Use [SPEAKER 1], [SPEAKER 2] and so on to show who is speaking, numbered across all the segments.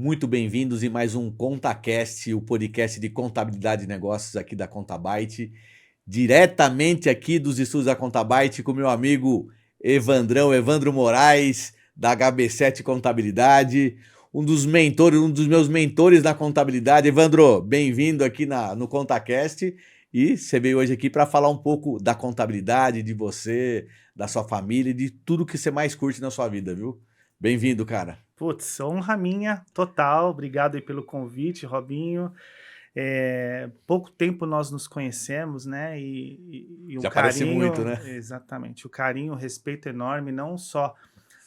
[SPEAKER 1] muito bem-vindos em mais um ContaCast, o podcast de contabilidade e negócios aqui da Contabyte, diretamente aqui dos estúdios da Contabyte com meu amigo Evandro Moraes, da HB7 Contabilidade, um dos meus mentores na contabilidade. Evandro, bem-vindo aqui no ContaCast, e você veio hoje aqui para falar um pouco da contabilidade, de você, da sua família e de tudo que você mais curte na sua vida, viu? Bem-vindo, cara.
[SPEAKER 2] Putz, honra minha, total. Obrigado aí pelo convite, Robinho. Pouco tempo nós nos conhecemos, né? E um
[SPEAKER 1] Já parece
[SPEAKER 2] carinho,
[SPEAKER 1] muito, né?
[SPEAKER 2] exatamente, o carinho, o respeito enorme, não só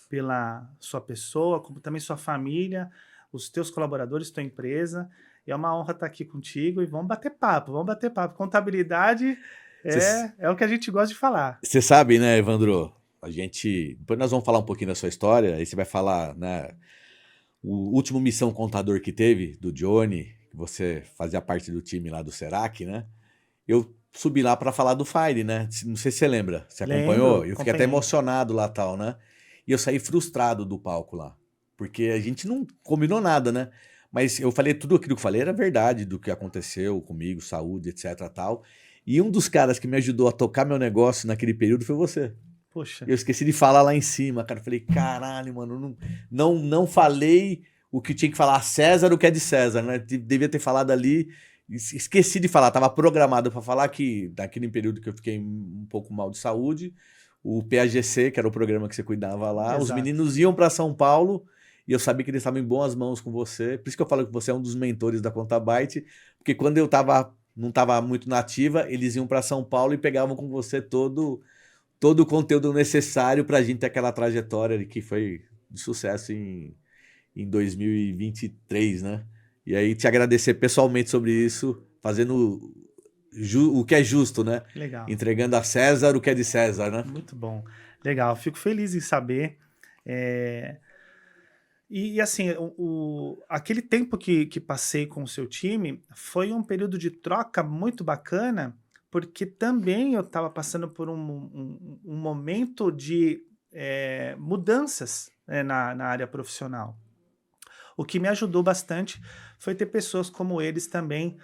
[SPEAKER 2] pela sua pessoa, como também sua família, os teus colaboradores, tua empresa. E é uma honra estar aqui contigo e vamos bater papo, vamos bater papo. Contabilidade é o que a gente gosta de falar.
[SPEAKER 1] Você sabe, né, Evandro? Depois nós vamos falar um pouquinho da sua história, aí você vai falar, né, o último Missão Contador que teve, do Johnny, que você fazia parte do time lá do Serac, né? Eu subi lá para falar do Fire, né? Não sei se você lembra, você acompanhou?
[SPEAKER 2] Lembro,
[SPEAKER 1] Eu fiquei até
[SPEAKER 2] acompanhei.
[SPEAKER 1] emocionado lá tal, né? E eu saí frustrado do palco lá, porque a gente não combinou nada, né? Mas eu falei, tudo aquilo que eu falei era verdade do que aconteceu comigo, saúde, etc, tal. E um dos caras que me ajudou a tocar meu negócio naquele período foi você.
[SPEAKER 2] Poxa,
[SPEAKER 1] Eu esqueci de falar lá em cima, cara. Eu falei, caralho, mano, não falei o que tinha que falar a César, o que é de César, né? Devia ter falado ali. Esqueci de falar, tava programado para falar que naquele período que eu fiquei um pouco mal de saúde, o PAGC, que era o programa que você cuidava lá, os
[SPEAKER 2] exato.
[SPEAKER 1] meninos iam para São Paulo e eu sabia que eles estavam em boas mãos com você. Por isso que eu falo que você é um dos mentores da Contabyte, porque quando eu não tava muito nativa, eles iam para São Paulo e pegavam com você todo o conteúdo necessário para a gente ter aquela trajetória que foi de sucesso em 2023, né? E aí te agradecer pessoalmente sobre isso, fazendo o que é justo, né?
[SPEAKER 2] Legal.
[SPEAKER 1] Entregando a César o que é de César, né?
[SPEAKER 2] Muito bom. Legal, fico feliz em saber. É, assim, aquele tempo que passei com o seu time foi um período de troca muito bacana, porque também eu estava passando por um momento de mudanças, né, na área profissional. O que me ajudou bastante foi ter pessoas como eles também,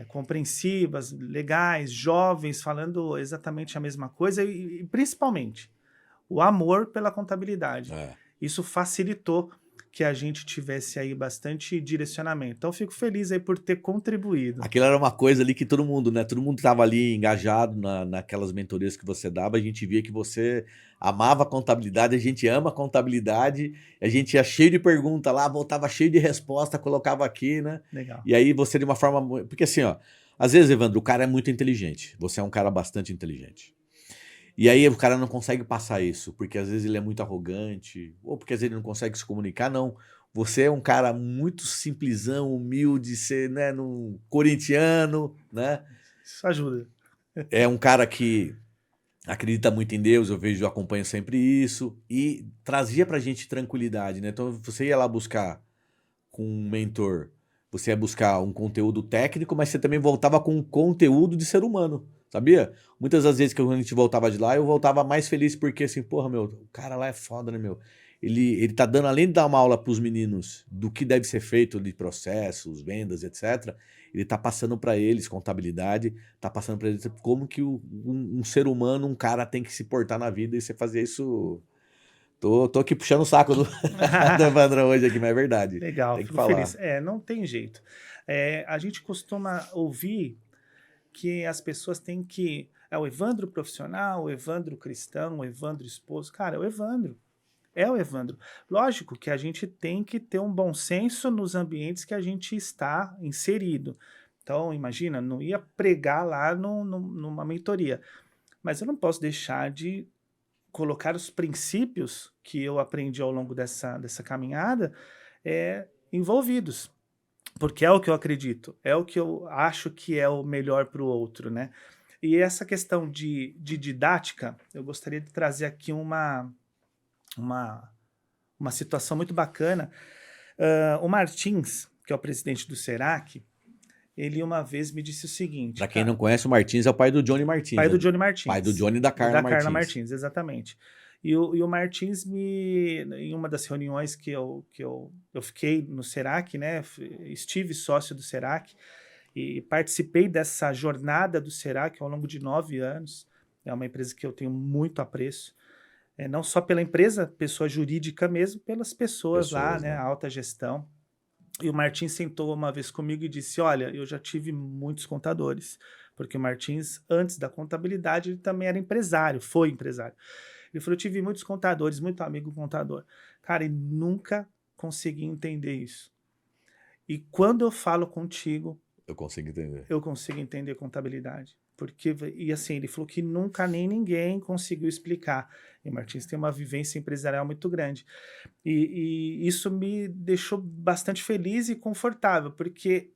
[SPEAKER 2] compreensivas, legais, jovens, falando exatamente a mesma coisa e principalmente o amor pela contabilidade.
[SPEAKER 1] É.
[SPEAKER 2] Isso facilitou que a gente tivesse aí bastante direcionamento. Então, fico feliz aí por ter contribuído.
[SPEAKER 1] Aquilo era uma coisa ali que todo mundo, né? Todo mundo estava ali engajado naquelas mentorias que você dava. A gente via que você amava a contabilidade, a gente ama a contabilidade, a gente ia cheio de pergunta lá, voltava cheio de resposta, colocava aqui, né?
[SPEAKER 2] Legal.
[SPEAKER 1] E aí você de uma forma. Porque assim, ó, às vezes, Evandro, o cara é muito inteligente. Você é um cara bastante inteligente. E aí o cara não consegue passar isso, porque às vezes ele é muito arrogante, ou porque às vezes ele não consegue se comunicar, não. Você é um cara muito simplesão, humilde, ser, né, corintiano, né?
[SPEAKER 2] Isso ajuda.
[SPEAKER 1] É um cara que acredita muito em Deus, eu vejo, eu acompanho sempre isso, e trazia pra gente tranquilidade, né? Então você ia lá buscar com um mentor, você ia buscar um conteúdo técnico, mas você também voltava com um conteúdo de ser humano, sabia? Muitas das vezes que a gente voltava de lá, eu voltava mais feliz porque assim, porra, meu, o cara lá é foda, né, meu? Ele tá dando, além de dar uma aula pros meninos do que deve ser feito de processos, vendas, etc., ele tá passando para eles contabilidade, tá passando para eles como que um ser humano, um cara tem que se portar na vida, e você fazia isso. Tô aqui puxando o saco do Evandro hoje aqui, mas é verdade.
[SPEAKER 2] Legal,
[SPEAKER 1] Tem que
[SPEAKER 2] fico feliz.
[SPEAKER 1] falar.
[SPEAKER 2] Não tem jeito. A gente costuma ouvir que as pessoas têm que. É o Evandro profissional, o Evandro cristão, o Evandro esposo. Cara, é o Evandro. É o Evandro. Lógico que a gente tem que ter um bom senso nos ambientes que a gente está inserido. Então, imagina, não ia pregar lá numa mentoria, mas eu não posso deixar de colocar os princípios que eu aprendi ao longo dessa caminhada envolvidos, porque é o que eu acredito, é o que eu acho que é o melhor para o outro, né? E essa questão de didática, eu gostaria de trazer aqui uma, uma situação muito bacana. O Martins, que é o presidente do Serac, ele uma vez me disse o seguinte,
[SPEAKER 1] Pra quem não
[SPEAKER 2] cara,
[SPEAKER 1] conhece, o Martins é o pai do Johnny Martins,
[SPEAKER 2] pai do
[SPEAKER 1] né?
[SPEAKER 2] Johnny
[SPEAKER 1] Pai do
[SPEAKER 2] Martins,
[SPEAKER 1] Johnny e da Carla
[SPEAKER 2] da Carla
[SPEAKER 1] Martins.
[SPEAKER 2] Martins, exatamente. E o Martins em uma das reuniões que eu fiquei no Serac, né? Estive sócio do Serac e participei dessa jornada do Serac ao longo de 9 anos. É uma empresa que eu tenho muito apreço. Não só pela empresa, pessoa jurídica mesmo, pelas pessoas lá, né? A
[SPEAKER 1] né?
[SPEAKER 2] alta gestão. E o Martins sentou uma vez comigo e disse: Olha, eu já tive muitos contadores, porque o Martins, antes da contabilidade, ele também era empresário, foi empresário. Ele falou: Eu tive muitos contadores, muito amigo contador. Cara, e nunca consegui entender isso. E quando eu falo contigo,
[SPEAKER 1] Eu consigo entender.
[SPEAKER 2] eu consigo entender contabilidade. E assim, ele falou que nunca nem ninguém conseguiu explicar. E o Martins tem uma vivência empresarial muito grande. E isso me deixou bastante feliz e confortável, porque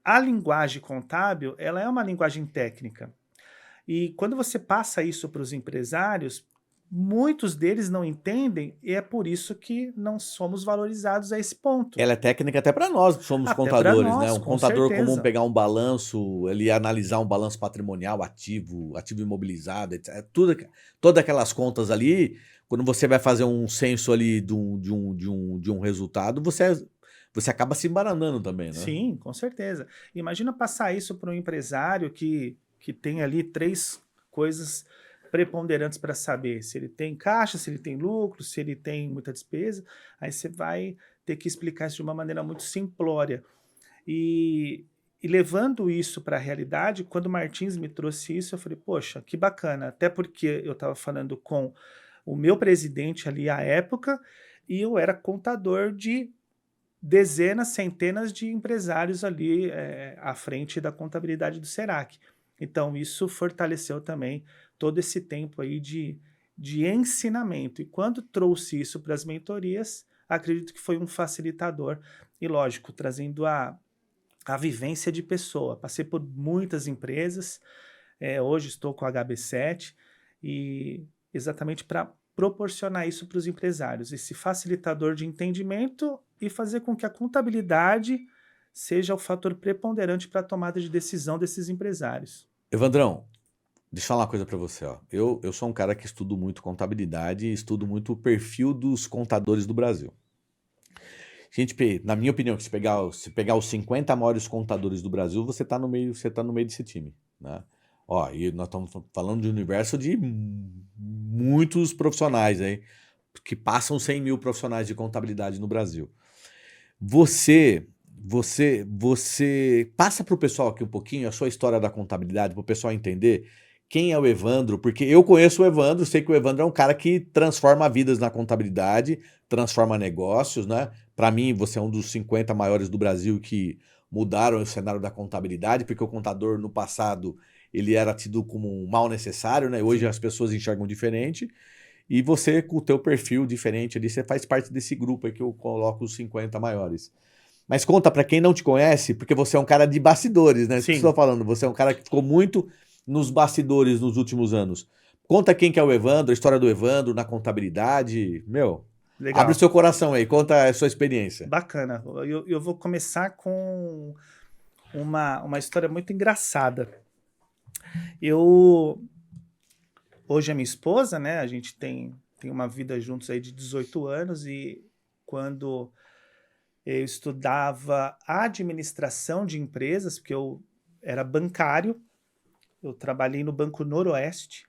[SPEAKER 2] a linguagem contábil, ela é uma linguagem técnica. E quando você passa isso para os empresários, muitos deles não entendem, e é por isso que não somos valorizados a esse ponto.
[SPEAKER 1] Ela é técnica até para nós que somos
[SPEAKER 2] Até para
[SPEAKER 1] contadores, né?
[SPEAKER 2] nós,
[SPEAKER 1] Um
[SPEAKER 2] com
[SPEAKER 1] contador comum
[SPEAKER 2] certeza.
[SPEAKER 1] pegar um balanço, ele analisar um balanço patrimonial, ativo imobilizado, etc. Todas aquelas contas ali, quando você vai fazer um censo ali de um resultado, você acaba se embaranando também, né?
[SPEAKER 2] Sim, com certeza. Imagina passar isso para um empresário que tem ali 3 coisas preponderantes para saber se ele tem caixa, se ele tem lucro, se ele tem muita despesa. Aí você vai ter que explicar isso de uma maneira muito simplória. E levando isso para a realidade, quando o Martins me trouxe isso, eu falei, poxa, que bacana. Até porque eu estava falando com o meu presidente ali à época e eu era contador de dezenas, centenas de empresários ali à frente da contabilidade do Serac. Então, isso fortaleceu também todo esse tempo aí de ensinamento. E quando trouxe isso para as mentorias, acredito que foi um facilitador. E, lógico, trazendo a vivência de pessoa. Passei por muitas empresas, hoje estou com a HB7, e exatamente para proporcionar isso para os empresários, esse facilitador de entendimento e fazer com que a contabilidade seja o fator preponderante para a tomada de decisão desses empresários.
[SPEAKER 1] Evandrão, deixa eu falar uma coisa para você, ó. Eu sou um cara que estudo muito contabilidade e estudo muito o perfil dos contadores do Brasil. Na minha opinião, se pegar os 50 maiores contadores do Brasil, você tá no meio desse time, né? Ó, e nós estamos falando de um universo de muitos profissionais aí, que passam 100 mil profissionais de contabilidade no Brasil. Você passa para o pessoal aqui um pouquinho a sua história da contabilidade, para o pessoal entender quem é o Evandro, porque eu conheço o Evandro, sei que o Evandro é um cara que transforma vidas na contabilidade, transforma negócios, né? Para mim, você é um dos 50 maiores do Brasil que mudaram o cenário da contabilidade, porque o contador no passado ele era tido como um mal necessário, né? Hoje as pessoas enxergam diferente. E você, com o teu perfil diferente ali, você faz parte desse grupo aí que eu coloco os 50 maiores. Mas conta para quem não te conhece, porque você é um cara de bastidores, né? Isso que eu
[SPEAKER 2] Sim,
[SPEAKER 1] estou falando. Você é um cara que ficou muito nos bastidores nos últimos anos. Conta quem que é o Evandro, a história do Evandro na contabilidade. Meu, abre o
[SPEAKER 2] legal.
[SPEAKER 1] seu coração aí, conta a sua experiência.
[SPEAKER 2] Bacana. Eu vou começar com uma história muito engraçada. Eu, hoje a minha esposa, né? A gente tem uma vida juntos aí de 18 anos e quando eu estudava administração de empresas, porque eu era bancário, eu trabalhei no Banco Noroeste,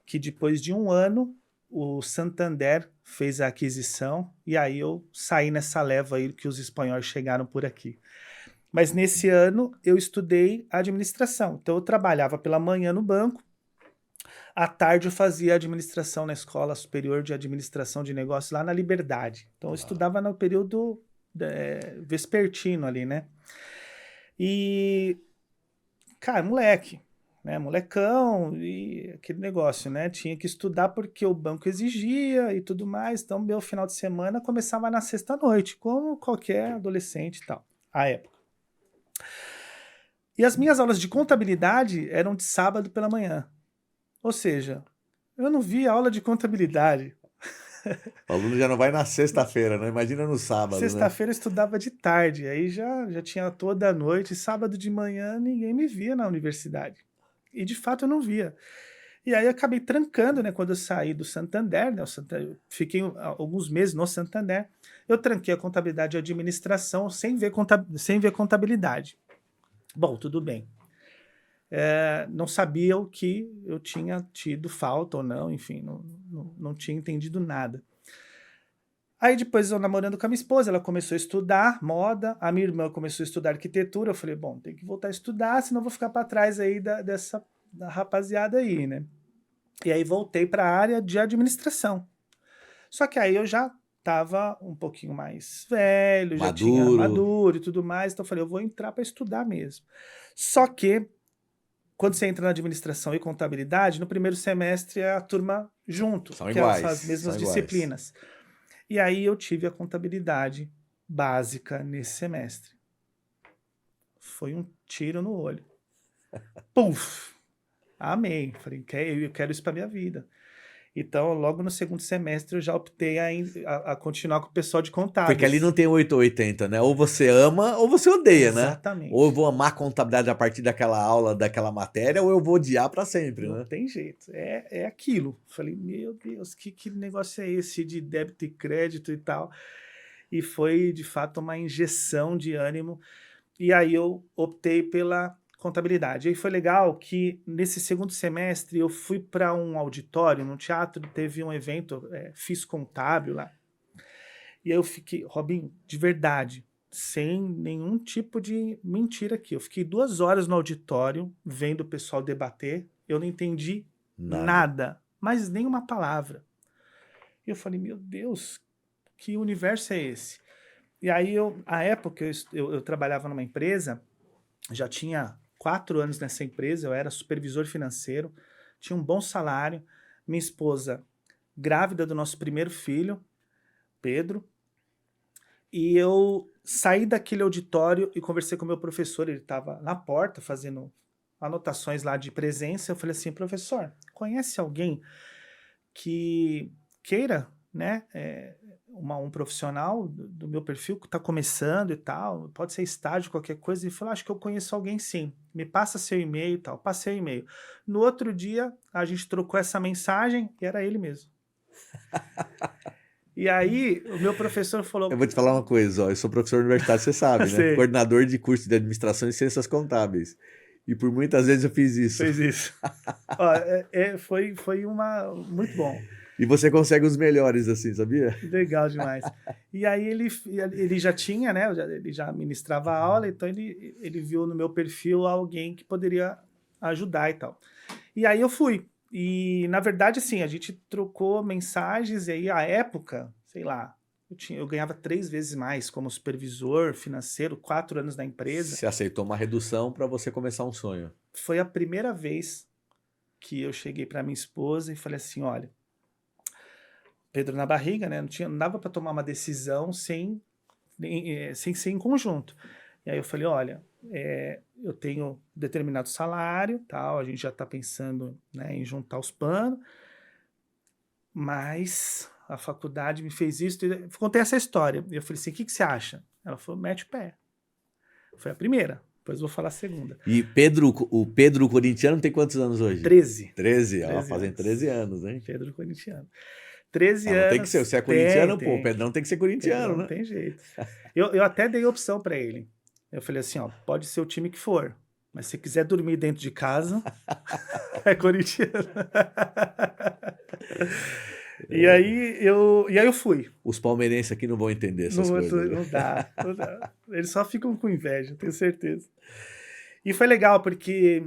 [SPEAKER 2] que depois de 1 ano o Santander fez a aquisição e aí eu saí nessa leva aí que os espanhóis chegaram por aqui. Mas nesse ano eu estudei administração, então eu trabalhava pela manhã no banco, à tarde eu fazia administração na Escola Superior de Administração de Negócios lá na Liberdade. Então eu
[SPEAKER 1] Uau.
[SPEAKER 2] estudava no período vespertino ali, né? E, cara, moleque, né? Molecão e aquele negócio, né? Tinha que estudar porque o banco exigia e tudo mais. Então, meu final de semana começava na sexta-noite, como qualquer adolescente e tal, à época. E as minhas aulas de contabilidade eram de sábado pela manhã. Ou seja, eu não via aula de contabilidade.
[SPEAKER 1] O aluno já não vai na sexta-feira, né? Imagina no sábado, né?
[SPEAKER 2] Sexta-feira eu estudava de tarde, aí já tinha toda a noite. Sábado de manhã ninguém me via na universidade. E de fato eu não via. E aí eu acabei trancando, né? Quando eu saí do Santander, né? Eu fiquei alguns meses no Santander. Eu tranquei a contabilidade e administração sem ver contabilidade. Bom, tudo bem. Não sabia o que eu tinha tido falta ou não, enfim, não tinha entendido nada. Aí depois eu namorando com a minha esposa, ela começou a estudar moda, a minha irmã começou a estudar arquitetura, eu falei, bom, tem que voltar a estudar, senão eu vou ficar para trás aí da rapaziada aí, né? E aí voltei para a área de administração. Só que aí eu já estava um pouquinho mais velho, já tinha
[SPEAKER 1] Maduro.
[SPEAKER 2] maduro e tudo mais, então eu falei, eu vou entrar para estudar mesmo. Só que quando você entra na administração e contabilidade, no primeiro semestre é a turma junto,
[SPEAKER 1] São
[SPEAKER 2] que são as
[SPEAKER 1] iguais,
[SPEAKER 2] mesmas
[SPEAKER 1] são iguais.
[SPEAKER 2] disciplinas. E aí eu tive a contabilidade básica nesse semestre. Foi um tiro no olho. Puf! Amei. Falei, eu quero isso para minha vida. Então, logo no segundo semestre, eu já optei a continuar com o pessoal de
[SPEAKER 1] Porque ali não
[SPEAKER 2] contábeis.
[SPEAKER 1] tem 8 ou 80, né? Ou você ama ou você odeia, né? Ou eu
[SPEAKER 2] Exatamente.
[SPEAKER 1] vou amar contabilidade a partir daquela aula, daquela matéria, ou eu vou odiar para sempre,
[SPEAKER 2] Não
[SPEAKER 1] né?
[SPEAKER 2] tem jeito. É aquilo. Falei, meu Deus, que negócio é esse de débito e crédito e tal? E foi, de fato, uma injeção de ânimo. E aí eu optei pela contabilidade. E aí foi legal que nesse segundo semestre eu fui para um auditório, no teatro, teve um evento, fiz contábil lá. E aí eu fiquei, Robinho, de verdade, sem nenhum tipo de mentira aqui. Eu fiquei 2 horas no auditório vendo o pessoal debater. Eu não entendi
[SPEAKER 1] Nada.
[SPEAKER 2] nada, mas nem uma palavra. E eu falei, meu Deus, que universo é esse? E aí à época, eu trabalhava numa empresa, já tinha 4 anos nessa empresa, eu era supervisor financeiro, tinha um bom salário, minha esposa grávida do nosso primeiro filho, Pedro, e eu saí daquele auditório e conversei com o meu professor, ele estava na porta fazendo anotações lá de presença, eu falei assim, professor, conhece alguém que queira, né, um profissional do meu perfil que está começando e tal, pode ser estágio, qualquer coisa, e falou, acho que eu conheço alguém sim, me passa seu e-mail e tal, passei o e-mail. No outro dia, a gente trocou essa mensagem e era ele mesmo. E aí, o meu professor
[SPEAKER 1] Eu
[SPEAKER 2] falou,
[SPEAKER 1] vou te falar uma coisa, ó, eu sou professor universitário, você sabe, né?
[SPEAKER 2] você
[SPEAKER 1] Coordenador de curso de administração e ciências contábeis. E por muitas vezes eu fiz isso.
[SPEAKER 2] fez isso. Ó, foi muito bom.
[SPEAKER 1] E você consegue os melhores assim, sabia?
[SPEAKER 2] Legal demais. E aí ele já tinha, né? Ele já ministrava aula, então ele viu no meu perfil alguém que poderia ajudar e tal. E aí eu fui. E na verdade, assim, a gente trocou mensagens, e aí à época, sei lá, eu ganhava 3 vezes mais como supervisor financeiro, 4 anos na empresa.
[SPEAKER 1] Você aceitou uma redução para você começar um sonho.
[SPEAKER 2] Foi a primeira vez que eu cheguei para minha esposa e falei assim: olha, Pedro na barriga, né? Não dava para tomar uma decisão sem ser em conjunto. E aí eu falei, olha, eu tenho determinado salário, tal, a gente já está pensando, né, em juntar os panos, mas a faculdade me fez isso. E contei essa história. E eu falei assim, o que você acha? Ela falou, mete o pé. Foi a primeira. Depois eu vou falar a segunda.
[SPEAKER 1] E o Pedro Corintiano tem quantos anos hoje?
[SPEAKER 2] 13.
[SPEAKER 1] 13, ó,
[SPEAKER 2] 13
[SPEAKER 1] fazem
[SPEAKER 2] anos.
[SPEAKER 1] 13 anos, hein?
[SPEAKER 2] Pedro corintiano. 13
[SPEAKER 1] Ah, não tem que ser,
[SPEAKER 2] anos.
[SPEAKER 1] você é
[SPEAKER 2] Tem,
[SPEAKER 1] corintiano, pô, o
[SPEAKER 2] tem.
[SPEAKER 1] Pedrão tem que ser corintiano,
[SPEAKER 2] Pedrão não
[SPEAKER 1] né?
[SPEAKER 2] tem jeito. Eu até dei opção para ele. Eu falei assim, ó, pode ser o time que for, mas se quiser dormir dentro de casa, é corintiano. E aí eu fui.
[SPEAKER 1] Os palmeirenses aqui não vão entender essas
[SPEAKER 2] Não,
[SPEAKER 1] coisas, viu?
[SPEAKER 2] não dá, não dá. Eles só ficam com inveja, tenho certeza. E foi legal, porque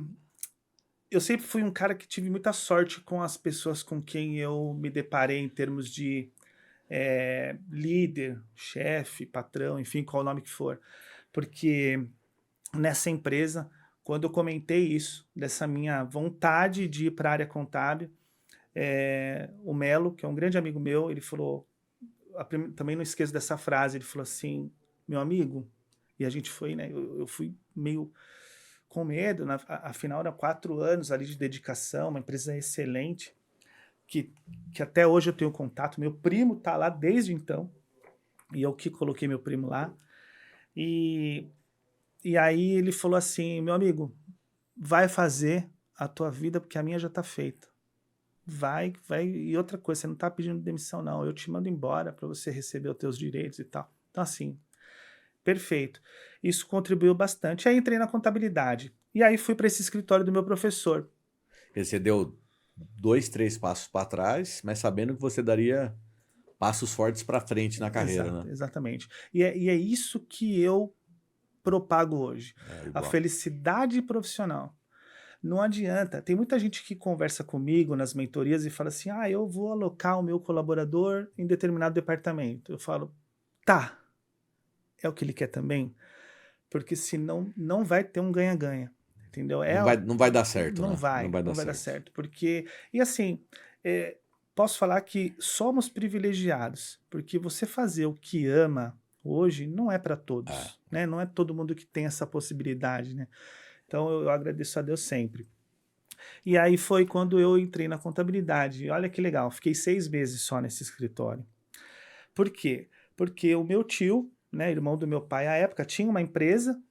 [SPEAKER 2] eu sempre fui um cara que tive muita sorte com as pessoas com quem eu me deparei em termos de líder, chefe, patrão, enfim, qual o nome que for. Porque nessa empresa, quando eu comentei isso, dessa minha vontade de ir para a área contábil, o Melo, que é um grande amigo meu, ele falou, também não esqueço dessa frase, ele falou assim, meu amigo, e a gente foi, né, eu fui meio com medo, afinal eram 4 anos ali de dedicação, uma empresa excelente, que até hoje eu tenho contato, meu primo tá lá desde então, e eu que coloquei meu primo lá, e aí ele falou assim, meu amigo, vai fazer a tua vida porque a minha já tá feita. vai. E outra coisa, você não tá pedindo demissão, não. Eu te mando embora para você receber os teus direitos e tal. Então, assim, perfeito. Isso contribuiu bastante. Aí entrei na contabilidade. E aí fui para esse escritório do meu professor.
[SPEAKER 1] Você deu 2, 3 passos para trás, mas sabendo que você daria passos fortes para frente na carreira,
[SPEAKER 2] Exato,
[SPEAKER 1] né?
[SPEAKER 2] exatamente. E é isso que eu propago hoje.
[SPEAKER 1] É
[SPEAKER 2] A
[SPEAKER 1] igual.
[SPEAKER 2] felicidade profissional. Não adianta. Tem muita gente que conversa comigo nas mentorias e fala assim: ah, eu vou alocar o meu colaborador em determinado departamento. Eu falo, tá, é o que ele quer também? Porque senão não vai ter um ganha-ganha. Entendeu?
[SPEAKER 1] Não vai dar certo,
[SPEAKER 2] Não
[SPEAKER 1] né? Não
[SPEAKER 2] vai,
[SPEAKER 1] vai
[SPEAKER 2] não
[SPEAKER 1] dar
[SPEAKER 2] vai dar
[SPEAKER 1] certo.
[SPEAKER 2] certo. Porque, e assim, posso falar que somos privilegiados, porque você fazer o que ama hoje não é para
[SPEAKER 1] É.
[SPEAKER 2] todos, né? Não é todo mundo que tem essa possibilidade, né? Então eu agradeço a Deus sempre. E aí foi quando eu entrei na contabilidade. E olha que legal, fiquei 6 meses só nesse escritório. Por quê? Porque o meu tio, né, irmão do meu pai à época, tinha uma empresa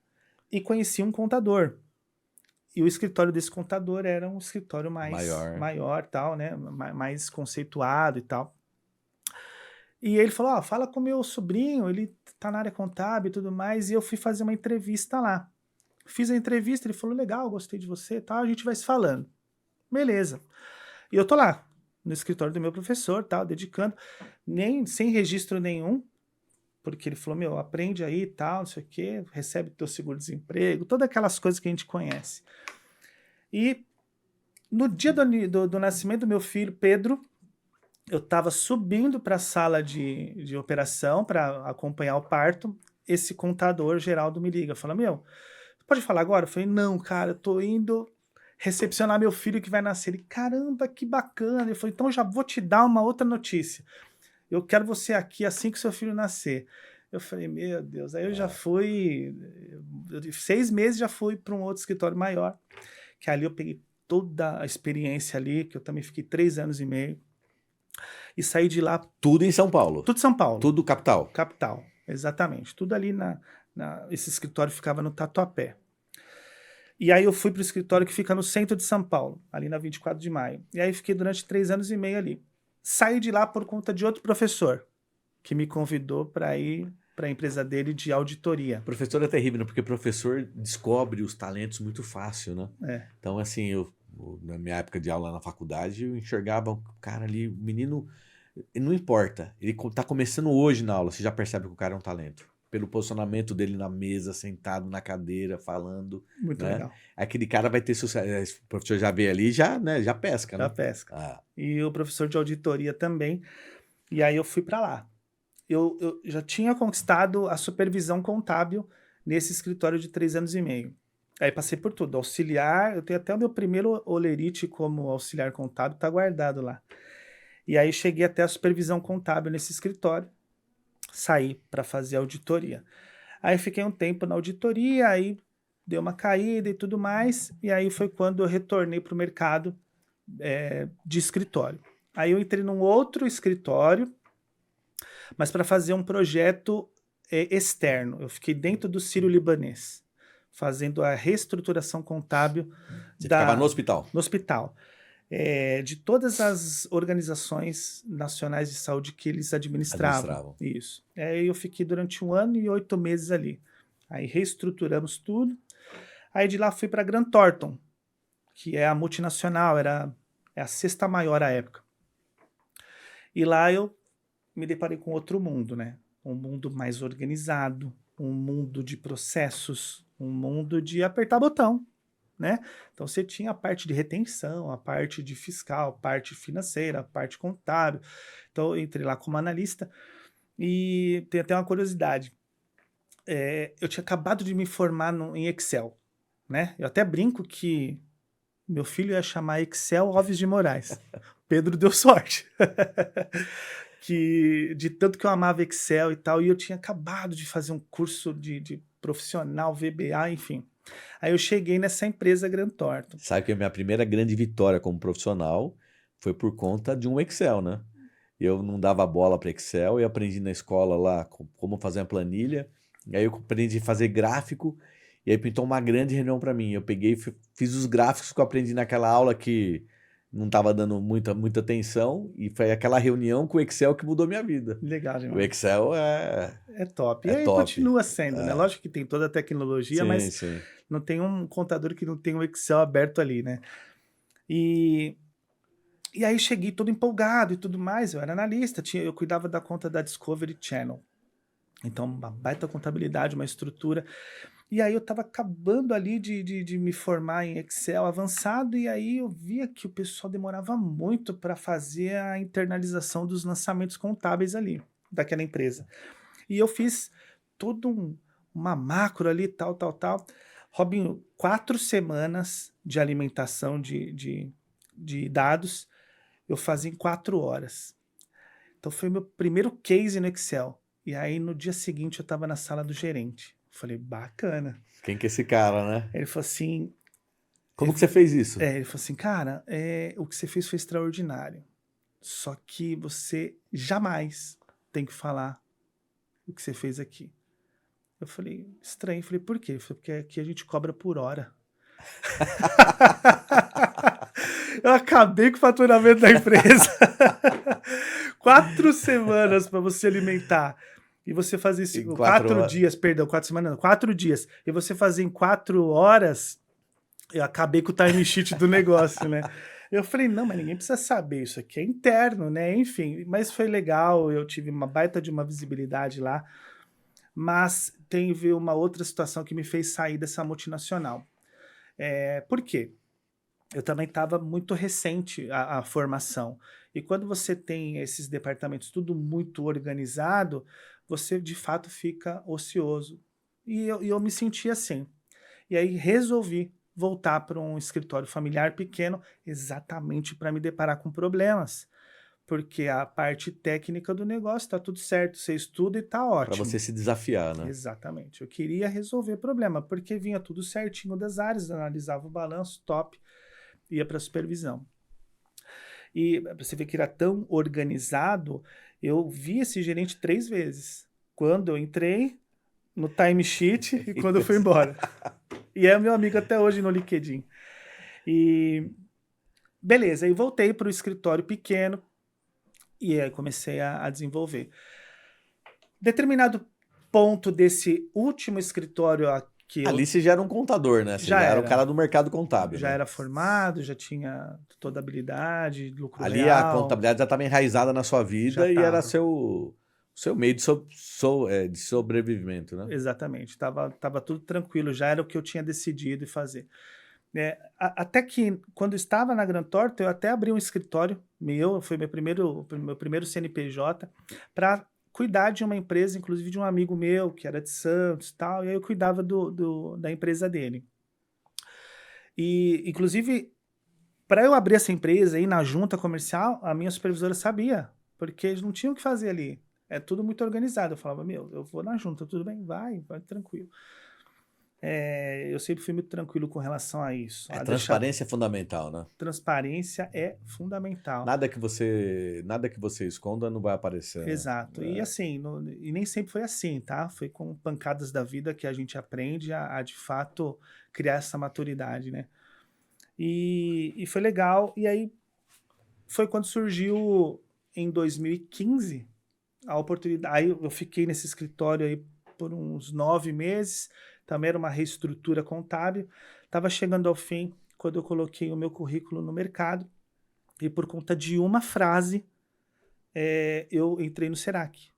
[SPEAKER 2] e conhecia um contador. E o escritório desse contador era um escritório mais
[SPEAKER 1] Maior.
[SPEAKER 2] maior, tal, né, mais conceituado e tal. E ele falou: "Ó, fala com meu sobrinho, ele tá na área contábil e tudo mais", e eu fui fazer uma entrevista lá. Fiz a entrevista, ele falou: "Legal, gostei de você, e tal, a gente vai se falando". Beleza. E eu tô lá, no escritório do meu professor, tal, dedicando, nem sem registro nenhum, porque ele falou: "Meu, aprende aí, tal, não sei o quê, recebe teu seguro-desemprego", todas aquelas coisas que a gente conhece. E no dia do nascimento do meu filho, Pedro, eu estava subindo para a sala de operação para acompanhar o parto. Esse contador, Geraldo, me liga, fala: "Meu, pode falar agora?" Eu falei: "Não, cara, eu tô indo recepcionar meu filho que vai nascer". Ele: "Caramba, que bacana". Ele falou: "Então já vou te dar uma outra notícia. Eu quero você aqui assim que seu filho nascer". Eu falei: "Meu Deus". Aí eu já
[SPEAKER 1] É.
[SPEAKER 2] fui, 6 meses já fui para um outro escritório maior, que ali eu peguei toda a experiência ali, que eu também fiquei 3 anos e meio, e saí de lá,
[SPEAKER 1] Tudo em São Paulo.
[SPEAKER 2] tudo São Paulo,
[SPEAKER 1] Tudo capital.
[SPEAKER 2] capital, exatamente, tudo ali esse escritório ficava no Tatuapé. E aí eu fui para o escritório que fica no centro de São Paulo, ali na 24 de maio. E aí fiquei durante 3 anos e meio ali. Saí de lá por conta de outro professor, que me convidou para ir para a empresa dele de auditoria.
[SPEAKER 1] Professor é terrível, né? Porque professor descobre os talentos muito fácil, né?
[SPEAKER 2] É,
[SPEAKER 1] Então, assim, na minha época de aula na faculdade, eu enxergava o cara ali, o menino, não importa, ele tá começando hoje na aula, você já percebe que o cara é um talento. Pelo posicionamento dele na mesa, sentado na cadeira, falando,
[SPEAKER 2] muito
[SPEAKER 1] né?
[SPEAKER 2] legal,
[SPEAKER 1] Aquele cara vai ter sucesso. O professor já vê ali, já, né? Já pesca,
[SPEAKER 2] da
[SPEAKER 1] né?
[SPEAKER 2] pesca.
[SPEAKER 1] Ah,
[SPEAKER 2] E o professor de auditoria também. E aí eu fui para lá. Eu já tinha conquistado a supervisão contábil nesse escritório de 3 anos e meio. Aí passei por tudo, auxiliar, eu tenho até o meu primeiro holerite como auxiliar contábil, tá guardado lá. E aí cheguei até a supervisão contábil nesse escritório, saí para fazer auditoria. Aí fiquei um tempo na auditoria, aí deu uma caída e tudo mais, e aí foi quando eu retornei para o mercado de escritório. Aí eu entrei num outro escritório, mas para fazer um projeto externo. Eu fiquei dentro do Sírio-Libanês, fazendo a reestruturação contábil
[SPEAKER 1] você ficava no
[SPEAKER 2] da,
[SPEAKER 1] hospital.
[SPEAKER 2] no hospital, de todas as organizações nacionais de saúde que eles administravam.
[SPEAKER 1] Administravam.
[SPEAKER 2] Isso. Aí eu fiquei durante 1 ano e 8 meses ali. Aí reestruturamos tudo. Aí de lá fui para a Grant Thornton, que é a multinacional, é a sexta maior à época. E lá eu me deparei com outro mundo, né? Um mundo mais organizado, um mundo de processos, um mundo de apertar botão, né? Então você tinha a parte de retenção, a parte de fiscal, a parte financeira, a parte contábil. Então eu entrei lá como analista e tem até uma curiosidade. Eu tinha acabado de me formar em Excel, né? Eu até brinco que meu filho ia chamar Excel Alves de Moraes. Pedro deu sorte. Que de tanto que eu amava Excel e tal, e eu tinha acabado de fazer um curso de profissional, VBA, enfim. Aí eu cheguei nessa empresa Grant Thornton.
[SPEAKER 1] Sabe que a minha primeira grande vitória como profissional foi por conta de um Excel, né? Eu não dava bola para Excel e aprendi na escola lá como fazer uma planilha. E aí eu aprendi a fazer gráfico e aí pintou uma grande reunião para mim. Eu peguei e fiz os gráficos que eu aprendi naquela aula que não estava dando muita atenção, e foi aquela reunião com o Excel que mudou minha vida.
[SPEAKER 2] Legal
[SPEAKER 1] O
[SPEAKER 2] demais.
[SPEAKER 1] Excel é,
[SPEAKER 2] É top. E
[SPEAKER 1] é
[SPEAKER 2] aí
[SPEAKER 1] top.
[SPEAKER 2] continua sendo, né? Lógico que tem toda a tecnologia,
[SPEAKER 1] Sim,
[SPEAKER 2] mas
[SPEAKER 1] sim.
[SPEAKER 2] não tem um contador que não tem o Excel aberto ali, né? E, e aí cheguei todo empolgado e tudo mais. Eu era analista, eu cuidava da conta da Discovery Channel. Então, uma baita contabilidade, uma estrutura. E aí eu estava acabando ali de me formar em Excel avançado, e aí eu via que o pessoal demorava muito para fazer a internalização dos lançamentos contábeis ali, daquela empresa. E eu fiz todo uma macro ali, tal. Robinho, 4 semanas de alimentação de dados, eu fazia em 4 horas. Então foi meu primeiro case no Excel. E aí no dia seguinte eu estava na sala do gerente. Falei, bacana.
[SPEAKER 1] Quem que é esse cara, né?
[SPEAKER 2] Ele falou assim,
[SPEAKER 1] Como que você fez isso?
[SPEAKER 2] ele falou assim, cara, o que você fez foi extraordinário. Só que você jamais tem que falar o que você fez aqui. Eu falei, estranho. Falei, por quê? Ele falou, porque aqui a gente cobra por hora. Eu acabei com o faturamento da empresa. 4 semanas para você alimentar. E você fazer isso.
[SPEAKER 1] Em
[SPEAKER 2] 4
[SPEAKER 1] horas.
[SPEAKER 2] dias, perdão, 4 semanas, não, 4 dias. E você fazer em 4 horas, eu acabei com o time sheet do negócio, né? Eu falei, não, mas ninguém precisa saber, isso aqui é interno, né? Enfim, mas foi legal, eu tive uma baita de uma visibilidade lá. Mas teve uma outra situação que me fez sair dessa multinacional. Por quê? Eu também estava muito recente a formação. E quando você tem esses departamentos tudo muito organizado, você de fato fica ocioso. E eu me senti assim. E aí resolvi voltar para um escritório familiar pequeno exatamente para me deparar com problemas. Porque a parte técnica do negócio está tudo certo, você estuda e está
[SPEAKER 1] Para
[SPEAKER 2] ótimo.
[SPEAKER 1] você se desafiar, né?
[SPEAKER 2] Exatamente. Eu queria resolver problema, porque vinha tudo certinho das áreas, analisava o balanço, top, ia para a supervisão. E pra você ver que era tão organizado, eu vi esse gerente 3 vezes. Quando eu entrei no timesheet e quando eu fui embora. E é meu amigo até hoje no LinkedIn. E beleza, aí voltei para o escritório pequeno e aí comecei a desenvolver. Determinado ponto desse último escritório que eu
[SPEAKER 1] Ali você já era um contador, né? Você
[SPEAKER 2] já
[SPEAKER 1] já era o
[SPEAKER 2] era,
[SPEAKER 1] cara do mercado contábil,
[SPEAKER 2] já
[SPEAKER 1] né?
[SPEAKER 2] era formado, já tinha toda a habilidade, lucro
[SPEAKER 1] Ali a
[SPEAKER 2] real,
[SPEAKER 1] contabilidade já estava enraizada na sua
[SPEAKER 2] já
[SPEAKER 1] vida e era
[SPEAKER 2] estava.
[SPEAKER 1] seu meio de sobrevivimento, né?
[SPEAKER 2] Exatamente, tava tudo tranquilo, já era o que eu tinha decidido fazer. Até que, quando eu estava na Grant Thornton, eu até abri um escritório meu, foi meu primeiro CNPJ, para cuidar de uma empresa, inclusive de um amigo meu, que era de Santos e tal, e aí eu cuidava da empresa dele. E, inclusive, para eu abrir essa empresa aí na junta comercial, a minha supervisora sabia, porque eles não tinham o que fazer ali. É tudo muito organizado. Eu falava, meu, eu vou na junta, tudo bem, vai tranquilo. Eu sempre fui muito tranquilo com relação a isso.
[SPEAKER 1] É,
[SPEAKER 2] A deixar
[SPEAKER 1] transparência é fundamental, né?
[SPEAKER 2] transparência é fundamental.
[SPEAKER 1] Nada que você esconda não vai aparecer, né?
[SPEAKER 2] Exato. E assim, e nem sempre foi assim, tá? Foi com pancadas da vida que a gente aprende a de fato criar essa maturidade, né? E foi legal. E aí foi quando surgiu em 2015 a oportunidade. Aí eu fiquei nesse escritório aí por uns 9 meses. Também era uma reestrutura contábil. Estava chegando ao fim quando eu coloquei o meu currículo no mercado. E por conta de uma frase, eu entrei no Serac.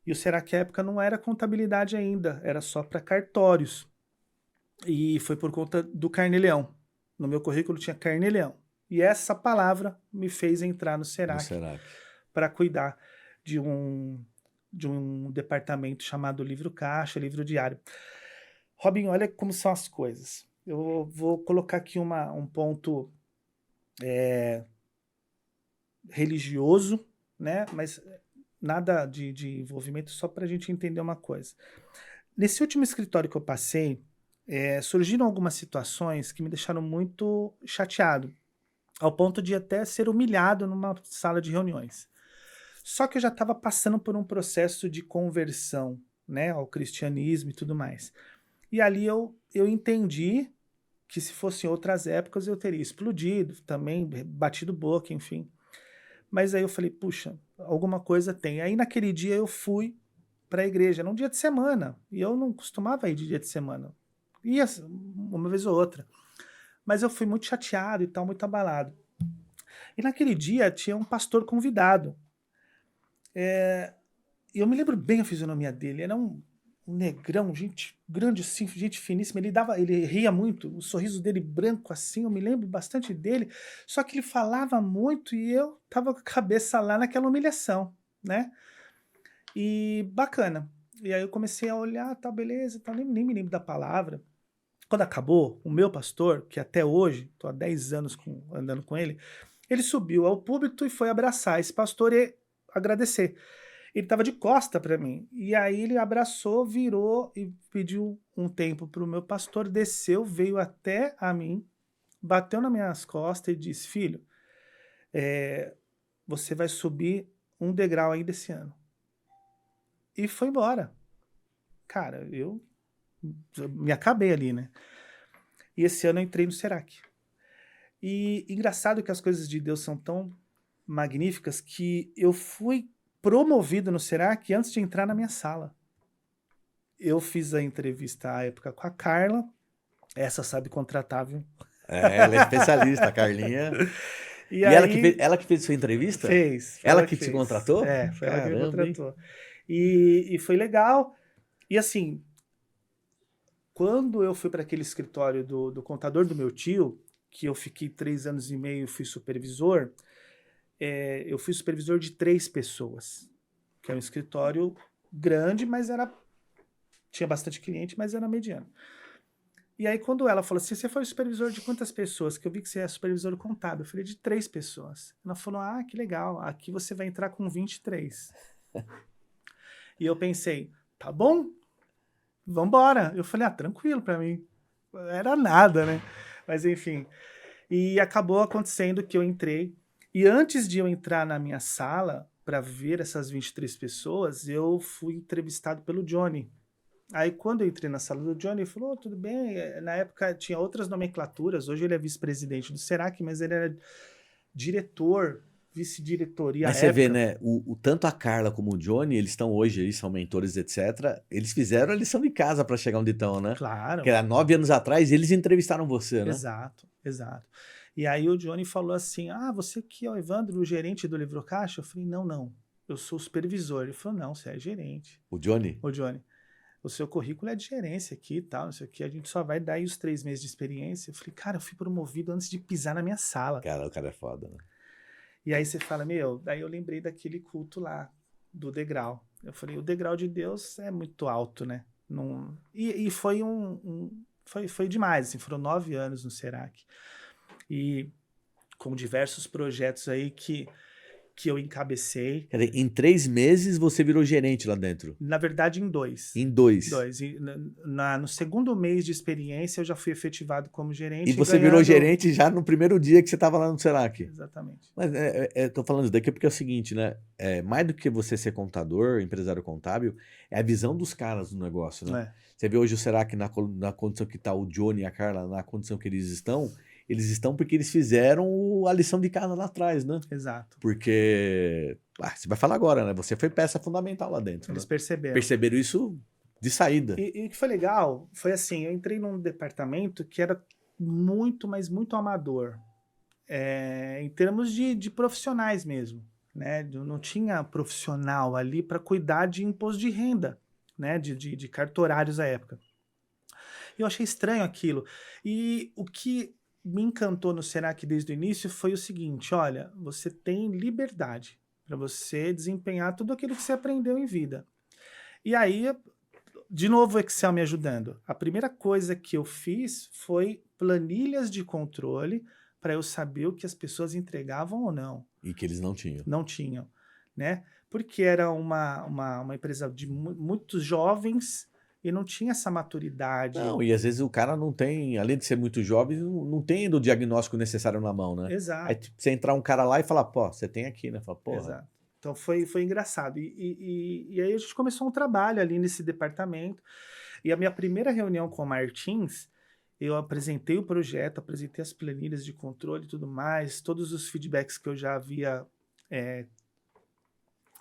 [SPEAKER 2] E o Serac, à época, não era contabilidade ainda, era só para cartórios. E foi por conta do Carnê-Leão. No meu currículo tinha Carnê-Leão. E essa palavra me fez entrar no
[SPEAKER 1] No
[SPEAKER 2] Serac
[SPEAKER 1] Senac.
[SPEAKER 2] para cuidar de um departamento chamado Livro Caixa, Livro Diário. Robin, olha como são as coisas. Eu vou colocar aqui um ponto religioso, né? Mas nada de envolvimento, só para a gente entender uma coisa. Nesse último escritório que eu passei, surgiram algumas situações que me deixaram muito chateado, ao ponto de até ser humilhado numa sala de reuniões. Só que eu já estava passando por um processo de conversão, né, ao cristianismo e tudo mais. E ali eu entendi que se fosse em outras épocas eu teria explodido, também batido boca, enfim. Mas aí eu falei, puxa, alguma coisa tem. Aí naquele dia eu fui para a igreja, num dia de semana, e eu não costumava ir de dia de semana. Ia uma vez ou outra. Mas eu fui muito chateado e tal, muito abalado. E naquele dia tinha um pastor convidado. E eu me lembro bem a fisionomia dele. Era um negrão, gente grande assim, gente finíssima. Ele ria muito, o sorriso dele branco assim, eu me lembro bastante dele. Só que ele falava muito e eu tava com a cabeça lá naquela humilhação, né? E bacana. E aí eu comecei a olhar, tá, beleza, tá, nem me lembro da palavra. Quando acabou, o meu pastor, que até hoje, tô há 10 anos andando com ele subiu ao púlpito e foi abraçar esse pastor e agradecer. Ele estava de costa para mim. E aí ele abraçou, virou e pediu um tempo para o meu pastor, desceu, veio até a mim, bateu nas minhas costas e disse, filho, você vai subir um degrau ainda esse ano. E foi embora. Cara, eu me acabei ali, né? E esse ano eu entrei no Serac. E engraçado que as coisas de Deus são tão magníficas que eu fui promovido no Serac antes de entrar na minha sala. Eu fiz a entrevista à época com a Carla, essa sabe contratar, viu?
[SPEAKER 1] Ela é especialista, a Carlinha.
[SPEAKER 2] E
[SPEAKER 1] E
[SPEAKER 2] aí,
[SPEAKER 1] ela que fez sua entrevista?
[SPEAKER 2] foi
[SPEAKER 1] Ela
[SPEAKER 2] ela que
[SPEAKER 1] que te
[SPEAKER 2] fez.
[SPEAKER 1] contratou?
[SPEAKER 2] Foi ela que me
[SPEAKER 1] Caramba, hein?
[SPEAKER 2] contratou. E foi legal. E assim, quando eu fui para aquele escritório do contador do meu tio, que eu fiquei 3 anos e meio e fui supervisor, eu fui supervisor de 3 pessoas, que é um escritório grande, mas tinha bastante cliente, mas era mediano. E aí quando ela falou assim, você foi supervisor de quantas pessoas? Que eu vi que você é supervisor contábil. Eu falei, de 3 pessoas. Ela falou, ah, que legal, aqui você vai entrar com 23. E eu pensei, tá bom, vambora. Eu falei, tranquilo pra mim. Era nada, né? Mas enfim. E acabou acontecendo que eu entrei. E antes de eu entrar na minha sala para ver essas 23 pessoas, eu fui entrevistado pelo Johnny. Aí quando eu entrei na sala do Johnny, ele falou, tudo bem, na época tinha outras nomenclaturas, hoje ele é vice-presidente do Serac, mas ele era diretor, vice-diretoria à
[SPEAKER 1] Mas você vê,
[SPEAKER 2] época.
[SPEAKER 1] né? Tanto a Carla como o Johnny, eles estão hoje aí, são mentores, etc. Eles fizeram a lição de casa para chegar onde estão, né? Que
[SPEAKER 2] Claro,
[SPEAKER 1] era 9 anos atrás, eles entrevistaram você, né?
[SPEAKER 2] exato, exato. E aí o Johnny falou assim, você que é o Evandro, o gerente do Livro Caixa? Eu falei, não, eu sou o supervisor. Ele falou, não, você é gerente.
[SPEAKER 1] O Johnny?
[SPEAKER 2] Ô Johnny, o seu currículo é de gerência aqui e tal, isso aqui, a gente só vai dar aí os 3 meses de experiência. Eu falei, cara, eu fui promovido antes de pisar na minha sala.
[SPEAKER 1] Cara, o cara é foda, né?
[SPEAKER 2] E aí você fala, daí eu lembrei daquele culto lá, do degrau. Eu falei, o degrau de Deus é muito alto, né? Não... E foi foi demais, assim, foram 9 anos no Serac. E com diversos projetos aí que eu encabecei.
[SPEAKER 1] Quer dizer, em 3 meses você virou gerente lá dentro.
[SPEAKER 2] Na verdade, em 2.
[SPEAKER 1] Em 2.
[SPEAKER 2] 2. E no segundo mês de experiência, eu já fui efetivado como gerente.
[SPEAKER 1] E você virou gerente já no primeiro dia que você estava lá no Serac.
[SPEAKER 2] Exatamente.
[SPEAKER 1] Mas tô falando isso daqui porque é o seguinte, né? Mais do que você ser contador, empresário contábil, é a visão dos caras do negócio, né? Você vê hoje o Serac na condição que está o Johnny e a Carla, na condição que eles estão porque eles fizeram a lição de casa lá atrás, né?
[SPEAKER 2] Exato.
[SPEAKER 1] Porque, você vai falar agora, né? Você foi peça fundamental lá dentro.
[SPEAKER 2] Eles
[SPEAKER 1] né?
[SPEAKER 2] perceberam.
[SPEAKER 1] Perceberam isso de saída.
[SPEAKER 2] E o que foi legal foi assim, eu entrei num departamento que era muito, mas muito amador. Em termos de profissionais mesmo. Né? Não tinha profissional ali para cuidar de imposto de renda, né? de cartorários à época. Eu achei estranho aquilo. E o que me encantou no Serac desde o início foi o seguinte, olha, você tem liberdade para você desempenhar tudo aquilo que você aprendeu em vida. E aí, de novo o Excel me ajudando. A primeira coisa que eu fiz foi planilhas de controle para eu saber o que as pessoas entregavam ou não.
[SPEAKER 1] E que eles não tinham.
[SPEAKER 2] Não tinham, né? Porque era uma empresa de muitos jovens e não tinha essa maturidade.
[SPEAKER 1] Não, e às vezes o cara não tem, além de ser muito jovem, não tem o diagnóstico necessário na mão, né?
[SPEAKER 2] Exato.
[SPEAKER 1] Aí tipo, você entrar um cara lá e falar, pô, você tem aqui, né? Fala, porra.
[SPEAKER 2] Exato. Então foi engraçado. E aí a gente começou um trabalho ali nesse departamento. E a minha primeira reunião com o Martins, eu apresentei o projeto, apresentei as planilhas de controle e tudo mais, todos os feedbacks que eu já havia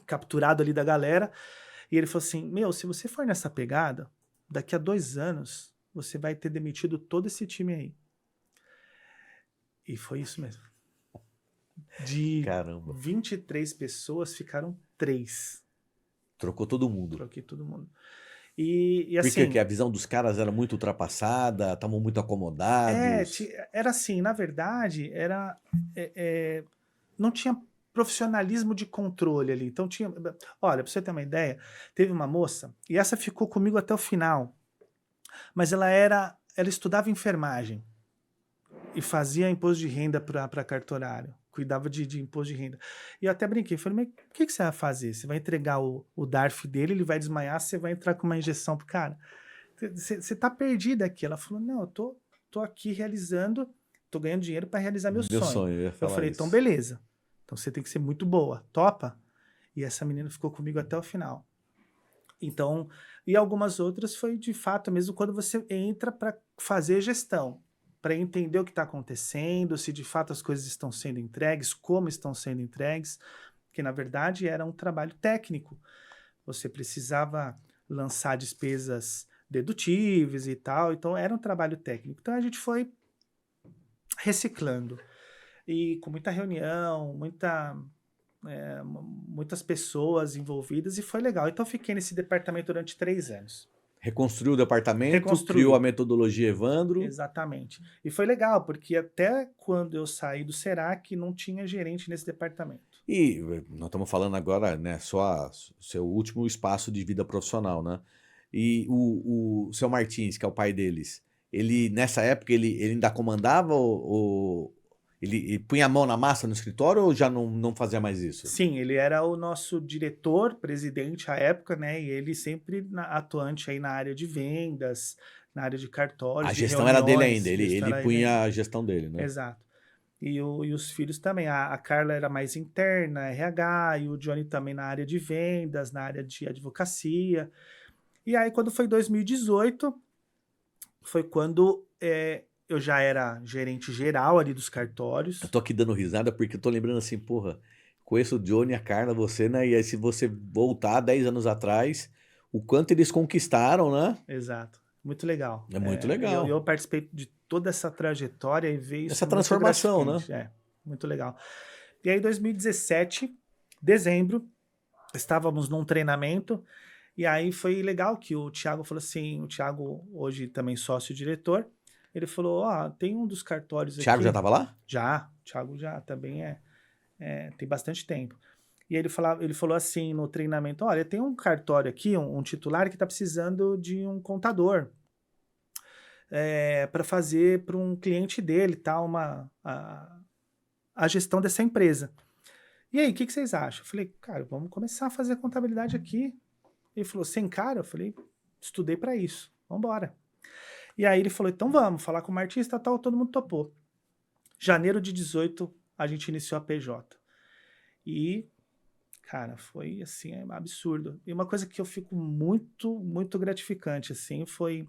[SPEAKER 2] capturado ali da galera. E ele falou assim, se você for nessa pegada, daqui a 2 anos, você vai ter demitido todo esse time aí. E foi isso mesmo. De
[SPEAKER 1] Caramba.
[SPEAKER 2] 23 pessoas, ficaram 3.
[SPEAKER 1] Trocou todo mundo.
[SPEAKER 2] Troquei todo mundo. E
[SPEAKER 1] Por
[SPEAKER 2] assim...
[SPEAKER 1] que a visão dos caras era muito ultrapassada, estavam muito acomodados?
[SPEAKER 2] Era assim, na verdade, não tinha profissionalismo de controle ali. Então tinha... Olha, pra você ter uma ideia, teve uma moça, e essa ficou comigo até o final, mas ela estudava enfermagem e fazia imposto de renda para cartorário, cuidava de imposto de renda. E eu até brinquei, falei, mas o que você vai fazer? Você vai entregar o DARF dele, ele vai desmaiar, você vai entrar com uma injeção pro cara. Você tá perdida aqui. Ela falou, não, eu tô aqui realizando, tô ganhando dinheiro para realizar meu sonho.
[SPEAKER 1] Eu ia
[SPEAKER 2] Eu
[SPEAKER 1] falar
[SPEAKER 2] falei,
[SPEAKER 1] isso.
[SPEAKER 2] então beleza. Então você tem que ser muito boa, topa? E essa menina ficou comigo até o final. Então, e algumas outras foi de fato mesmo quando você entra para fazer gestão, para entender o que está acontecendo, se de fato as coisas estão sendo entregues, como estão sendo entregues, que na verdade era um trabalho técnico. Você precisava lançar despesas dedutíveis e tal, então era um trabalho técnico. Então a gente foi reciclando e com muita reunião, muitas pessoas envolvidas e foi legal. Então eu fiquei nesse departamento durante 3 anos.
[SPEAKER 1] Reconstruiu o departamento, criou a metodologia Evandro.
[SPEAKER 2] Exatamente. E foi legal, porque até quando eu saí do Serac, não tinha gerente nesse departamento.
[SPEAKER 1] E nós estamos falando agora, né, só seu último espaço de vida profissional, né? E o seu Martins, que é o pai deles, ele nessa época ele ainda comandava ou ele punha a mão na massa no escritório ou já não fazia mais isso?
[SPEAKER 2] Sim, ele era o nosso diretor, presidente à época, né? E ele sempre atuante aí na área de vendas, na área de cartórios,
[SPEAKER 1] A
[SPEAKER 2] de
[SPEAKER 1] gestão era dele
[SPEAKER 2] reuniões.
[SPEAKER 1] ainda, ele punha a gestão dele, né?
[SPEAKER 2] Exato. E os filhos também. A Carla era mais interna, RH, e o Johnny também na área de vendas, na área de advocacia. E aí, quando foi 2018, foi quando eu já era gerente geral ali dos cartórios.
[SPEAKER 1] Eu tô aqui dando risada porque eu tô lembrando assim, porra, conheço o Johnny e a Carla, você, né? E aí se você voltar 10 anos atrás, o quanto eles conquistaram, né?
[SPEAKER 2] Exato. Muito legal.
[SPEAKER 1] É muito legal.
[SPEAKER 2] Eu participei de toda essa trajetória e ver isso.
[SPEAKER 1] Essa transformação, né?
[SPEAKER 2] Muito legal. E aí, em 2017, dezembro, estávamos num treinamento, e aí foi legal que o Thiago falou assim, o Thiago, hoje também sócio-diretor, ele falou, tem um dos cartórios aqui...
[SPEAKER 1] Thiago já estava lá?
[SPEAKER 2] Já, o Thiago já também tem bastante tempo. E ele falou assim no treinamento, olha, tem um cartório aqui, um titular que está precisando de um contador para fazer para um cliente dele, tá, a gestão dessa empresa. E aí, o que vocês acham? Eu falei, cara, vamos começar a fazer contabilidade aqui. Ele falou, sem cara? Eu falei, estudei para isso, vamos embora. E aí ele falou, então vamos, falar com o Martins, tal, todo mundo topou. Janeiro de 18, a gente iniciou a PJ. E, cara, foi assim, absurdo. E uma coisa que eu fico muito, muito gratificante, assim, foi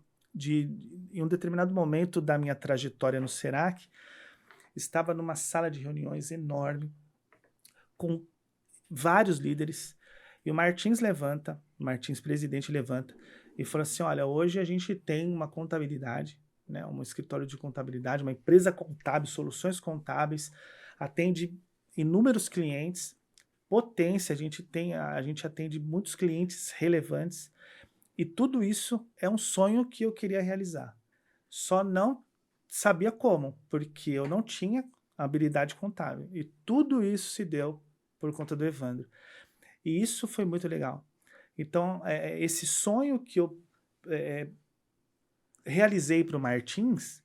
[SPEAKER 2] em um determinado momento da minha trajetória no Serac, estava numa sala de reuniões enorme, com vários líderes, e o Martins presidente, levanta e fala assim, olha, hoje a gente tem uma contabilidade, né, um escritório de contabilidade, uma empresa contábil, soluções contábeis, atende inúmeros clientes, potência, a gente atende muitos clientes relevantes, e tudo isso é um sonho que eu queria realizar. Só não sabia como, porque eu não tinha habilidade contábil. E tudo isso se deu por conta do Evandro. E isso foi muito legal. Então, esse sonho que eu realizei para o Martins...